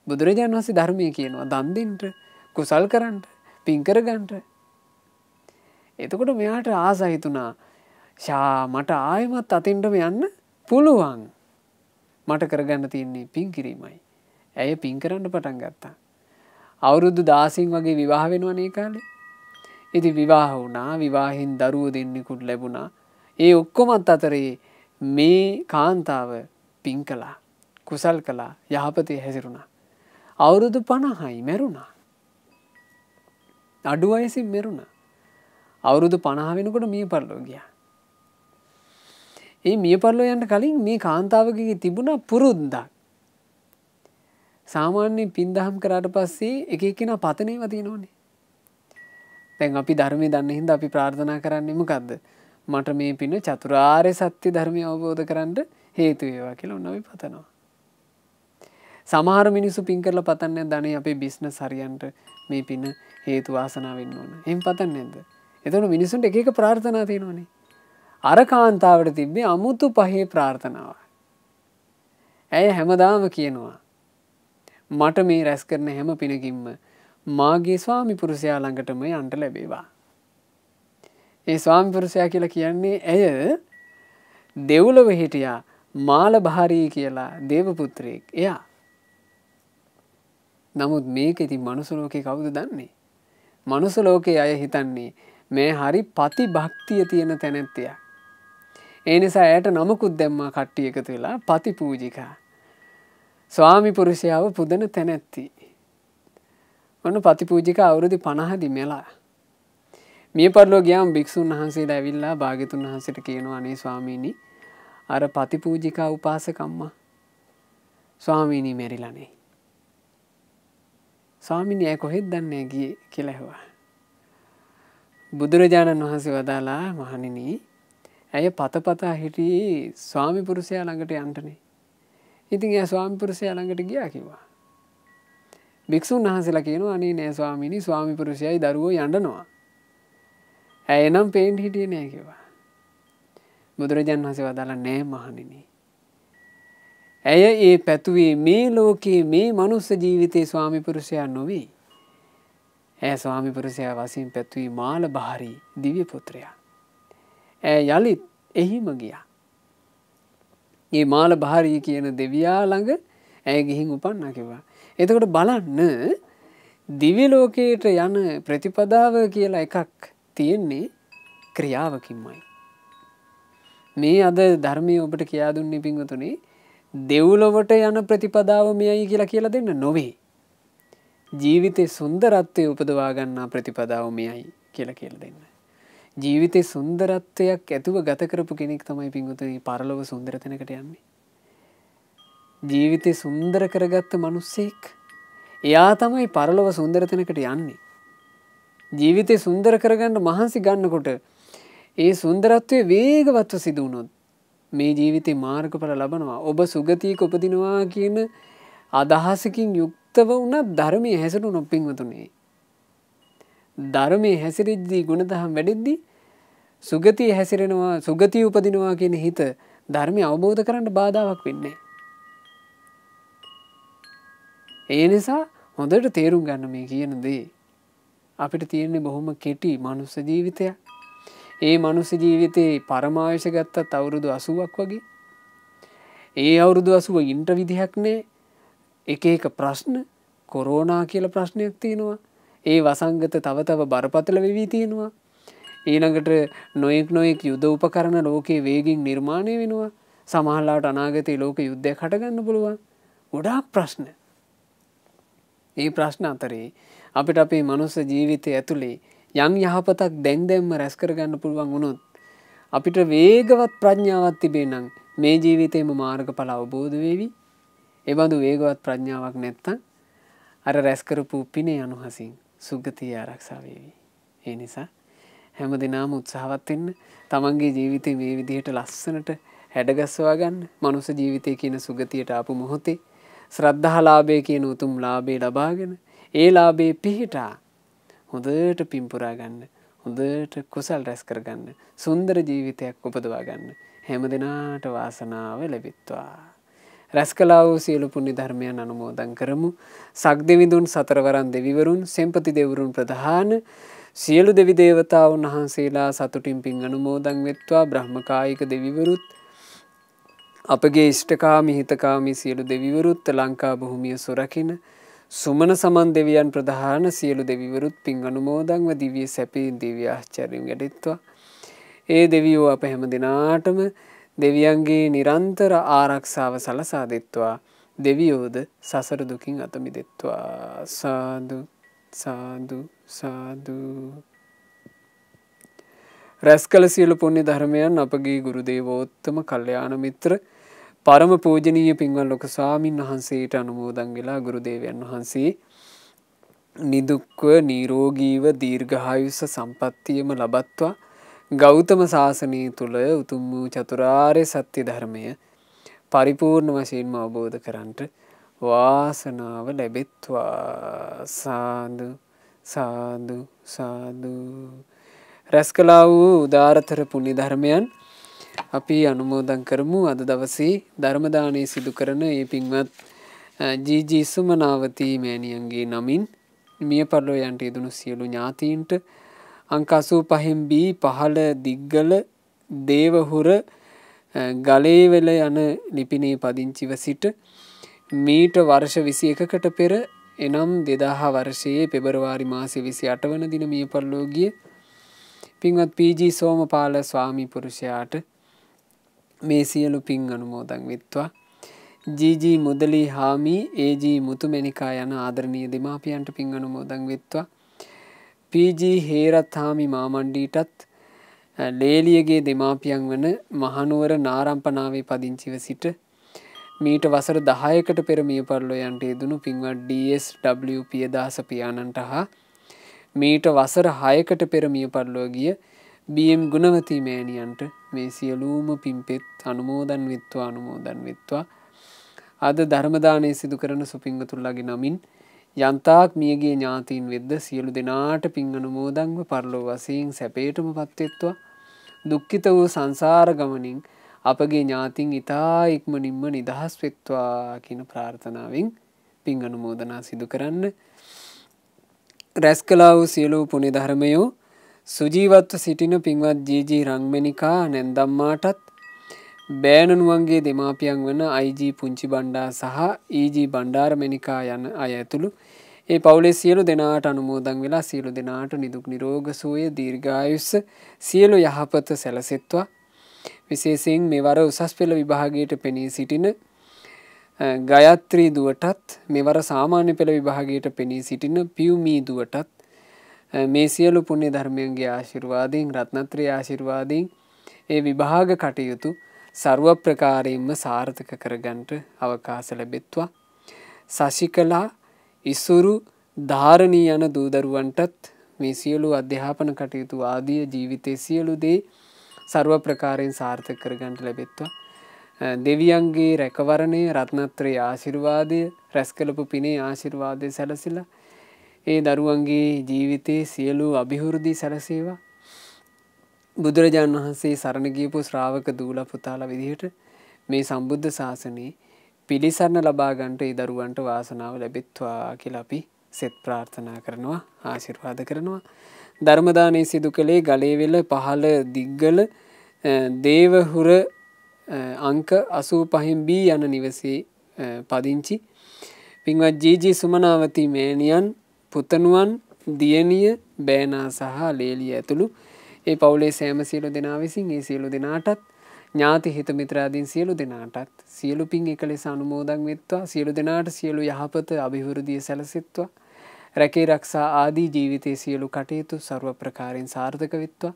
බුදුරජාණන් වහන්සේ ධර්මයේ කියනවා දන් දෙන්න, කුසල් කරන්න, පින් කරගන්න. එතකොට මෙයාට ආස හිතුණා මට ආයෙමත් අතින්ටම යන්න පුළුවන්. මට කරගන්න තියෙන්නේ පින් කිරීමයි. ඇය පින් කරන්න පටන් ගත්තා. අවුරුදු 16 වගේ විවාහ වෙනවනේ කාලේ. ඉතින් විවාහ වුණා. විවාහෙන් දරුවෝ දෙන්නෙකුට ලැබුණා. ඒ ඔක්කොමත් අතරේ මේ කාන්තාව පින් කළා. කුසල් කළා. යහපතේ හැසිරුණා. අවුරුදු 50යි මැරුණා. අඩු වයසින් මැරුණා. අවුරුදු 50 වෙනකොට මිය පරලෝ ගියා. ඒ මිය පරලෝ යන්න කලින් මේ කාන්තාවගේ තිබුණා පුරුද්දක්. සාමාන්‍යයෙන් පින් දහම් කරාට පස්සේ එක එක්කිනා පතනේවා තියෙනවනේ. දැන් අපි ධර්මයේ දන්නේ හින්දා අපි ප්‍රාර්ථනා කරන්නේ මොකද්ද? මට මේ පින චතුරාර්ය සත්‍ය ධර්මය අවබෝධ කරගන්න හේතු වේවා කියලා උන් අපි පතනවා. සමහර මිනිස්සු පින් කරලා පතන්නේ ධනෙ අපේ බිස්නස් හරියන්ට මේ පින හේතු වාසනා වෙන්න ඕන. එහෙම පතන්නේ නැද්ද? එතකොට මිනිස්සුන්ට එක එක ප්‍රාර්ථනා තියෙනවනේ. අර කාන්තාවට තිබ්බේ අමුතු පහේ ප්‍රාර්ථනාව. ඇය හැමදාම කියනවා මට මේ රැස් කරන හැම පිනකින්ම මාගේ ස්වාමි පුරුෂයා ළඟටම යන්න ලැබේවා. ඒ ස්වාමි පුරුෂයා කියලා කියන්නේ ඇය දෙව්ලොව හිටියා මාලභාරී කියලා දේව පුත්‍රයෙක්. එයා. නමුත් මේක ඉතින් මනුස්ස ලෝකේ කවුද දන්නේ? මනුස්ස ලෝකේ අය හිතන්නේ මේ හරි පති භක්තිය තියෙන තැනැත්තියක්. ඒ නිසා ඇයට නමකුත් දැම්මා කට්ටිය එකතු වෙලා පති පූජිකා. ස්වාමි පුරුෂයාව පුදන තැනැත්ති. ඔන්න පති පූජිකා අවුරුදු 50දී මෙලා. මිය පරලෝ ගියාම භික්ෂුන් වහන්සේලා ඇවිල්ලා භාග්‍යතුන් වහන්සේට කියනවා අනේ ස්වාමීනි අර පති පූජිකා උපාසකම්මා ස්වාමීනි මෙරිලානේ. ස්වාමීනි ඇයි කොහෙද දන්නේ ගියේ කියලා ඇහුවා. බුදුරජාණන් වහන්සේ වදාලා මහණෙනි ඇය පතපතා හිටියේ ස්වාමි පුරුෂයා ළඟට යන්නනේ. ඉතින් එයා ස්වාමි පුරුෂයා ළඟට ගියා කිව්වා. භික්ෂුන් වහන්සේලා කියනවා අනේ නෑ ස්වාමීනි ස්වාමි පුරුෂයයි දරුවෝ යඬනවා. ඇය නම් පේන්න හිටියේ නෑ කිව්වා. බුදුරජාණන් වහන්සේ වදාලා නෑ මහණෙනි. ඇය ඒ පැතුවේ මේ ලෝකේ මේ මනුස්ස ජීවිතේ ස්වාමි පුරුෂයා නොවේ. ඇය ස්වාමි පුරුෂයා වශයෙන් පැතුවේ මාලභාරී දිව්‍ය පුත්‍රයා. ඇය යලිත් එහිම ගියා. මේ මාලභාරී කියන දෙවියා ළඟ ඇය ගිහින් උපන්නා කිව්වා. එතකොට බලන්න දිව්‍ය ලෝකයට යන ප්‍රතිපදාව කියලා එකක් තියෙන්නේ ක්‍රියාවකින්මයි. මේ අද ධර්මයේ ඔබට කියා දුන්නේ පින්වතුනි දෙව්ලොවට යන ප්‍රතිපදාව මෙයයි කියලා දෙන්න නොවේ. ජීවිතේ සුන්දරත්වයේ උපදවා ගන්නා ප්‍රතිපදාව මෙයයි කියලා දෙන්න. ජීවිතේ සුන්දරත්වයක් ඇතුව ගත කරපු කෙනෙක් තමයි පින්වතුනි පරලොව සුන්දර තැනකට යන්නේ. ජීවිතේ සුන්දර කරගත්ත මිනිස්සෙක් එයා තමයි පරලොව සුන්දර තැනකට යන්නේ. ජීවිතේ සුන්දර කරගන්න මහන්සි ගන්නකොට ඒ සුන්දරත්වයේ වේගවත්ව සිදු වුණොත් මේ ජීවිතේ මාර්ගඵල ලබනවා. ඔබ සුගතියක උපදිනවා කියන අදහසකින් යුක්තව වුණත් ධර්මයේ හැසිරුණොත් පින්වතුනි ධර්මයේ හැසිරෙද්දී ගුණධම් වැඩෙද්දී සුගතිය හැසිරෙනවා සුගතිය උපදිනවා කියන හිත ධර්මය අවබෝධ කරන්න බාධාවක් වෙන්නේ. ඒ නිසා හොඳට තේරුම් ගන්න මේ කියන දේ. අපිට තියෙන්නේ බොහොම කෙටි මනුස්ස ජීවිතයක්. ඒ මනුස්ස ජීවිතේ පරමායුෂ ගත්තත් අවුරුදු 80ක් වගේ. ඒ අවුරුදු 80 ඉන්ට විදිහක් නෑ. එක එක ප්‍රශ්න කොරෝනා කියලා ප්‍රශ්නයක් තියෙනවා. ඒ වසංගත තව බරපතල වෙවි තියෙනවා. ඊළඟට නොයෙක් යුද උපකරණ ලෝකේ වේගින් නිර්මාණය වෙනවා. සමහරවිට අනාගතයේ ලෝක යුද්ධයක් හටගන්න පුළුවන්. ගොඩාක් ප්‍රශ්න. මේ ප්‍රශ්න අතරේ අපිට අපේ මනුස්ස ජීවිතය ඇතුලේ යම් යහපතක් දැන්ම රැස් කරගන්න පුළුවන් වුණොත් අපිට වේගවත් ප්‍රඥාවක් තිබේ නම් මේ ජීවිතේම මාර්ගඵල අවබෝධ වෙවි. ඒ බඳු වේගවත් ප්‍රඥාවක් නැත්තම් අර රැස් කරපු පිනේ අනුහසින් සුගතිය ආරක්ෂා වේවි. ඒ නිසා හැමදෙනාම උත්සාහවත් වෙන්න තමන්ගේ ජීවිතේ මේ විදිහට ලස්සනට හැඩගස්වා ගන්න. මනුස්ස ජීවිතය කියන සුගතියට ආපු මොහොතේ ශ්‍රද්ධාලාභය කියන උතුම් ලාභය ලබාගෙන ඒ ලාභේ පිහිටා හොඳට පිම්පුරා ගන්න. හොඳට කුසල් රැස් කරගන්න. සුන්දර ජීවිතයක් උපදවා ගන්න. හැමදෙනාට වාසනාව ලැබෙත්වා. රැස් කළා වූ සියලු පුණ්‍ය ධර්මයන් අනුමෝදන් කරමු. සක්දෙවිඳුන් සතරවරන් දෙවිවරුන් සෙන්පති දෙවිවරුන් ප්‍රධාන සියලු දෙවි දේවතාවුන් වහන්සේලා සතුටින් පින් අනුමෝදන් වෙත්වා. බ්‍රහ්මකායික දෙවිවරුත් අපගේ ඉෂ්ඨකාමී හිතකාමී සියලු දෙවිවරුත් ලංකා භූමිය සුරකින සුමන සමන් දෙවියන් ප්‍රධාන සියලු දෙවිවරුත් පින් අනුමෝදන්ව දිව්‍ය සැපයෙන් දිව්‍ය ආශ්චර්යයෙන් වැඩෙත්වා. ඒ දෙවියෝ අප හැම දිනාටම දෙවියන්ගේ නිරන්තර ආරක්ෂාව සලසා දෙත්වා. දෙවියෝද සසර දුකින් අත මිදෙත්වා. සාදු සාදු සාදු. රැස් කළ සියලු පුණ්‍ය ධර්මයන් අපගේ ගුරු දේවෝත්තම කල්යාණ මිත්‍ර පරම පූජනීය පින්වත් ලොකු ස්වාමින් වහන්සේට අනුමෝදන් වෙලා ගුරු දේවයන් වහන්සේ නිදුක්ව නිරෝගීව දීර්ඝායුෂ සම්පන්නියම ලබත්වා. ගෞතම සාසනය තුල උතුම් වූ චතුරාර්ය සත්‍ය ධර්මය පරිපූර්ණ වශයෙන්ම අවබෝධ කරන්ට වාසනාව ලැබෙත්වා. සාදු සාදු සාදු. රැස් කළා වූ උදාරතර පුණ්‍ය ධර්මයන් අපි අනුමෝදන් කරමු. අද දවසේ ධර්ම දානය සිදු කරන මේ පින්වත් ජී සුමනාවතී මෑණියන්ගේ නමින් මිය පරලෝ යන්ට යෙදුණු සියලු ඥාතීන්ට අංක 85 B 15 දිග්ගල දේවහුර ගලේවල යන ලිපිනේ පදිංචිව සිට මීට වර්ෂ 21කට පෙර එනම් 2000 වර්ෂයේ පෙබරවාරි මාසයේ 28 වන දින මිය පරලෝ ගිය පින්වත් පී.ජී. සෝමපාල ස්වාමී පුරුෂයාට මේ සියලු පින් අනුමෝදන් වෙත්වා. ජී.ජී. මුදලි හාමි ඒ.ජී. මුතුමැණිකා යන ආදරණීය දෙමාපියන්ට පින් අනුමෝදන් වෙත්වා. පී.ජී. හේරත් හාමි මාමණ්ඩීටත් ලේලියගේ දෙමාපියන් වන මහනුවර නාරම්පනාවේ පදිංචිව සිට මීට වසර 10කට පෙර මිය පරලෝ යන්ට යෙදුණු පින්වත් ඩී.එස්.ඩබ්ලිව්. පියදාස පියාණන්ට හා මීට වසර 6කට පෙර මිය පරලෝ ගිය බී.එම්. ගුණවතී මෑණියන්ට මේ සියලුම පින්පෙත් අනුමෝදන් වෙත්වා. අද ධර්ම දානය සිදු කරන සුපින්වතුන්ලාගේ නමින් යන්තාක් මියගේ ඥාතීන් වෙද්ද සියලු දෙනාට පින් අනුමෝදන්ව පරලෝ වශයෙන් සැපේටමපත් වෙත්වා. දුක්ඛිත වූ සංසාර ගමනින් අපගේ ඥාතීන් ඊතා ඉක්මනින්ම නිදහස් වෙත්වා කියන ප්‍රාර්ථනාවෙන් පින් අනුමෝදනා සිදු කරන්න. රැස් කළා වූ සියලු පුණ්‍ය ධර්මයෝ සුජීවත්ව සිටින පින්වත් ජී.ජී. රංමැණිකා නැන්දම්මාටත් බෑණනුවන්ගේ දෙමාපියන් වන අයි.ජී. පුංචි බණ්ඩා සහ ඊ.ජී. බණ්ඩාරමැණිකා යන අය ඇතුළු ඒ පවුලේ සියලු දෙනාට අනුමෝදන් වෙලා සියලු දෙනාට නිදුක් නිරෝග සුවය දීර්ඝායුෂ සියලු යහපත සැලසෙත්වා. විශේෂයෙන් මෙවර උසස් පෙළ විභාගයට පෙනී සිටින ගයත්‍රී දුවටත් මෙවර සාමාන්‍ය පෙළ විභාගයට පෙනී සිටින පියුමී දුවටත් මේ සියලු පුණ්‍ය ධර්මයන්ගේ ආශිර්වාදයෙන් රත්නත්‍රයේ ආශිර්වාදයෙන් ඒ විභාග කටයුතු ਸਰව ප්‍රකාරයෙන්ම සාර්ථක කරගන්නට අවකාශ ලැබෙත්වා. සශිකලා ඉසුරු ධාරණී යන දූ දරුවන්ටත් මේ සියලු අධ්‍යාපන කටයුතු ආදී ජීවිතයේ සියලු දේ ਸਰව ප්‍රකාරයෙන් සාර්ථක කරගන්නට ලැබෙත්වා. දෙවියන්ගේ රැකවරණය රත්නත්‍රයේ ආශිර්වාදය රැස්කලපු පිනේ ආශිර්වාදය සැලසිලා ඒ දරුවන්ගේ ජීවිතයේ සියලු අභිවෘද්ධි සැලසේවා. බුදුරජාණන් වහන්සේ සරණ ගියපු ශ්‍රාවක දූලා පුතාලා විදිහට මේ සම්බුද්ධ ශාසනයේ පිළිසරණ ලබා ගන්නට ඒ දරුවන්ට වාසනාව ලැබෙත්වා කියලා අපි සෙත් ප්‍රාර්ථනා කරනවා ආශිර්වාද කරනවා. ධර්ම දානයේ සිදු කළේ ගලේවෙල පහළ දිග්ගල දේවහුර අංක 85 B යන නිවසේ පදිංචි පින්වත් ජී.ජී. සුමනාවති මෑණියන් පුතණුවන් දියණිය බෑනා සහ ලේලිය ඇතුළු ඒ පවුලේ සෑම සියලු දෙනා විසින් ඒ සියලු දෙනාටත් ඥාති හිත මිත්‍රාදීන් සියලු දෙනාටත් සියලු පින් එකලෙස අනුමෝදන් වෙත්වා. සියලු දෙනාට සියලු යහපත අභිවෘද්ධිය සැලසෙත්වා. රැකේ රක්ෂා ආදී ජීවිතයේ සියලු කටයුතු ਸਰව ප්‍රකාරයෙන් සාර්ථක වෙත්වා.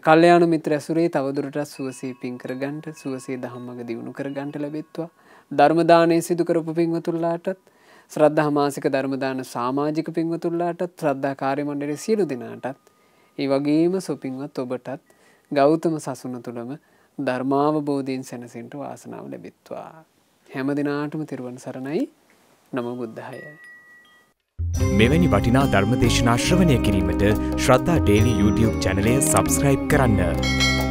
කල්යාණ මිත්‍ර ඇසුරේ තවදුරටත් සුවසේ පින් කරගන්නට සුවසේ ධම්මග දියුණු කරගන්නට ලැබෙත්වා. ධර්ම දානයේ සිදු කරපු පින්වතුන්ලාටත් ශ්‍රද්ධා මාසික ධර්ම දාන සමාජික පින්වතුන්ලාටත් ශ්‍රද්ධා කාර්ය මණ්ඩලයේ සියලු දෙනාටත් ඒ වගේම සොපින්වත් ඔබටත් ගෞතම සසුන තුළම ධර්මාවබෝධයෙන් සැනසෙන්න වාසනාව ලැබෙත්වා. හැම දිනාටම තෙරුවන් සරණයි. නමෝ බුද්ධාය. මෙවැනි වටිනා ධර්ම දේශනා ශ්‍රවණය කිරීමට ශ්‍රද්ධා ඩේලි YouTube චැනලය සබ්ස්ක්‍රයිබ් කරන්න.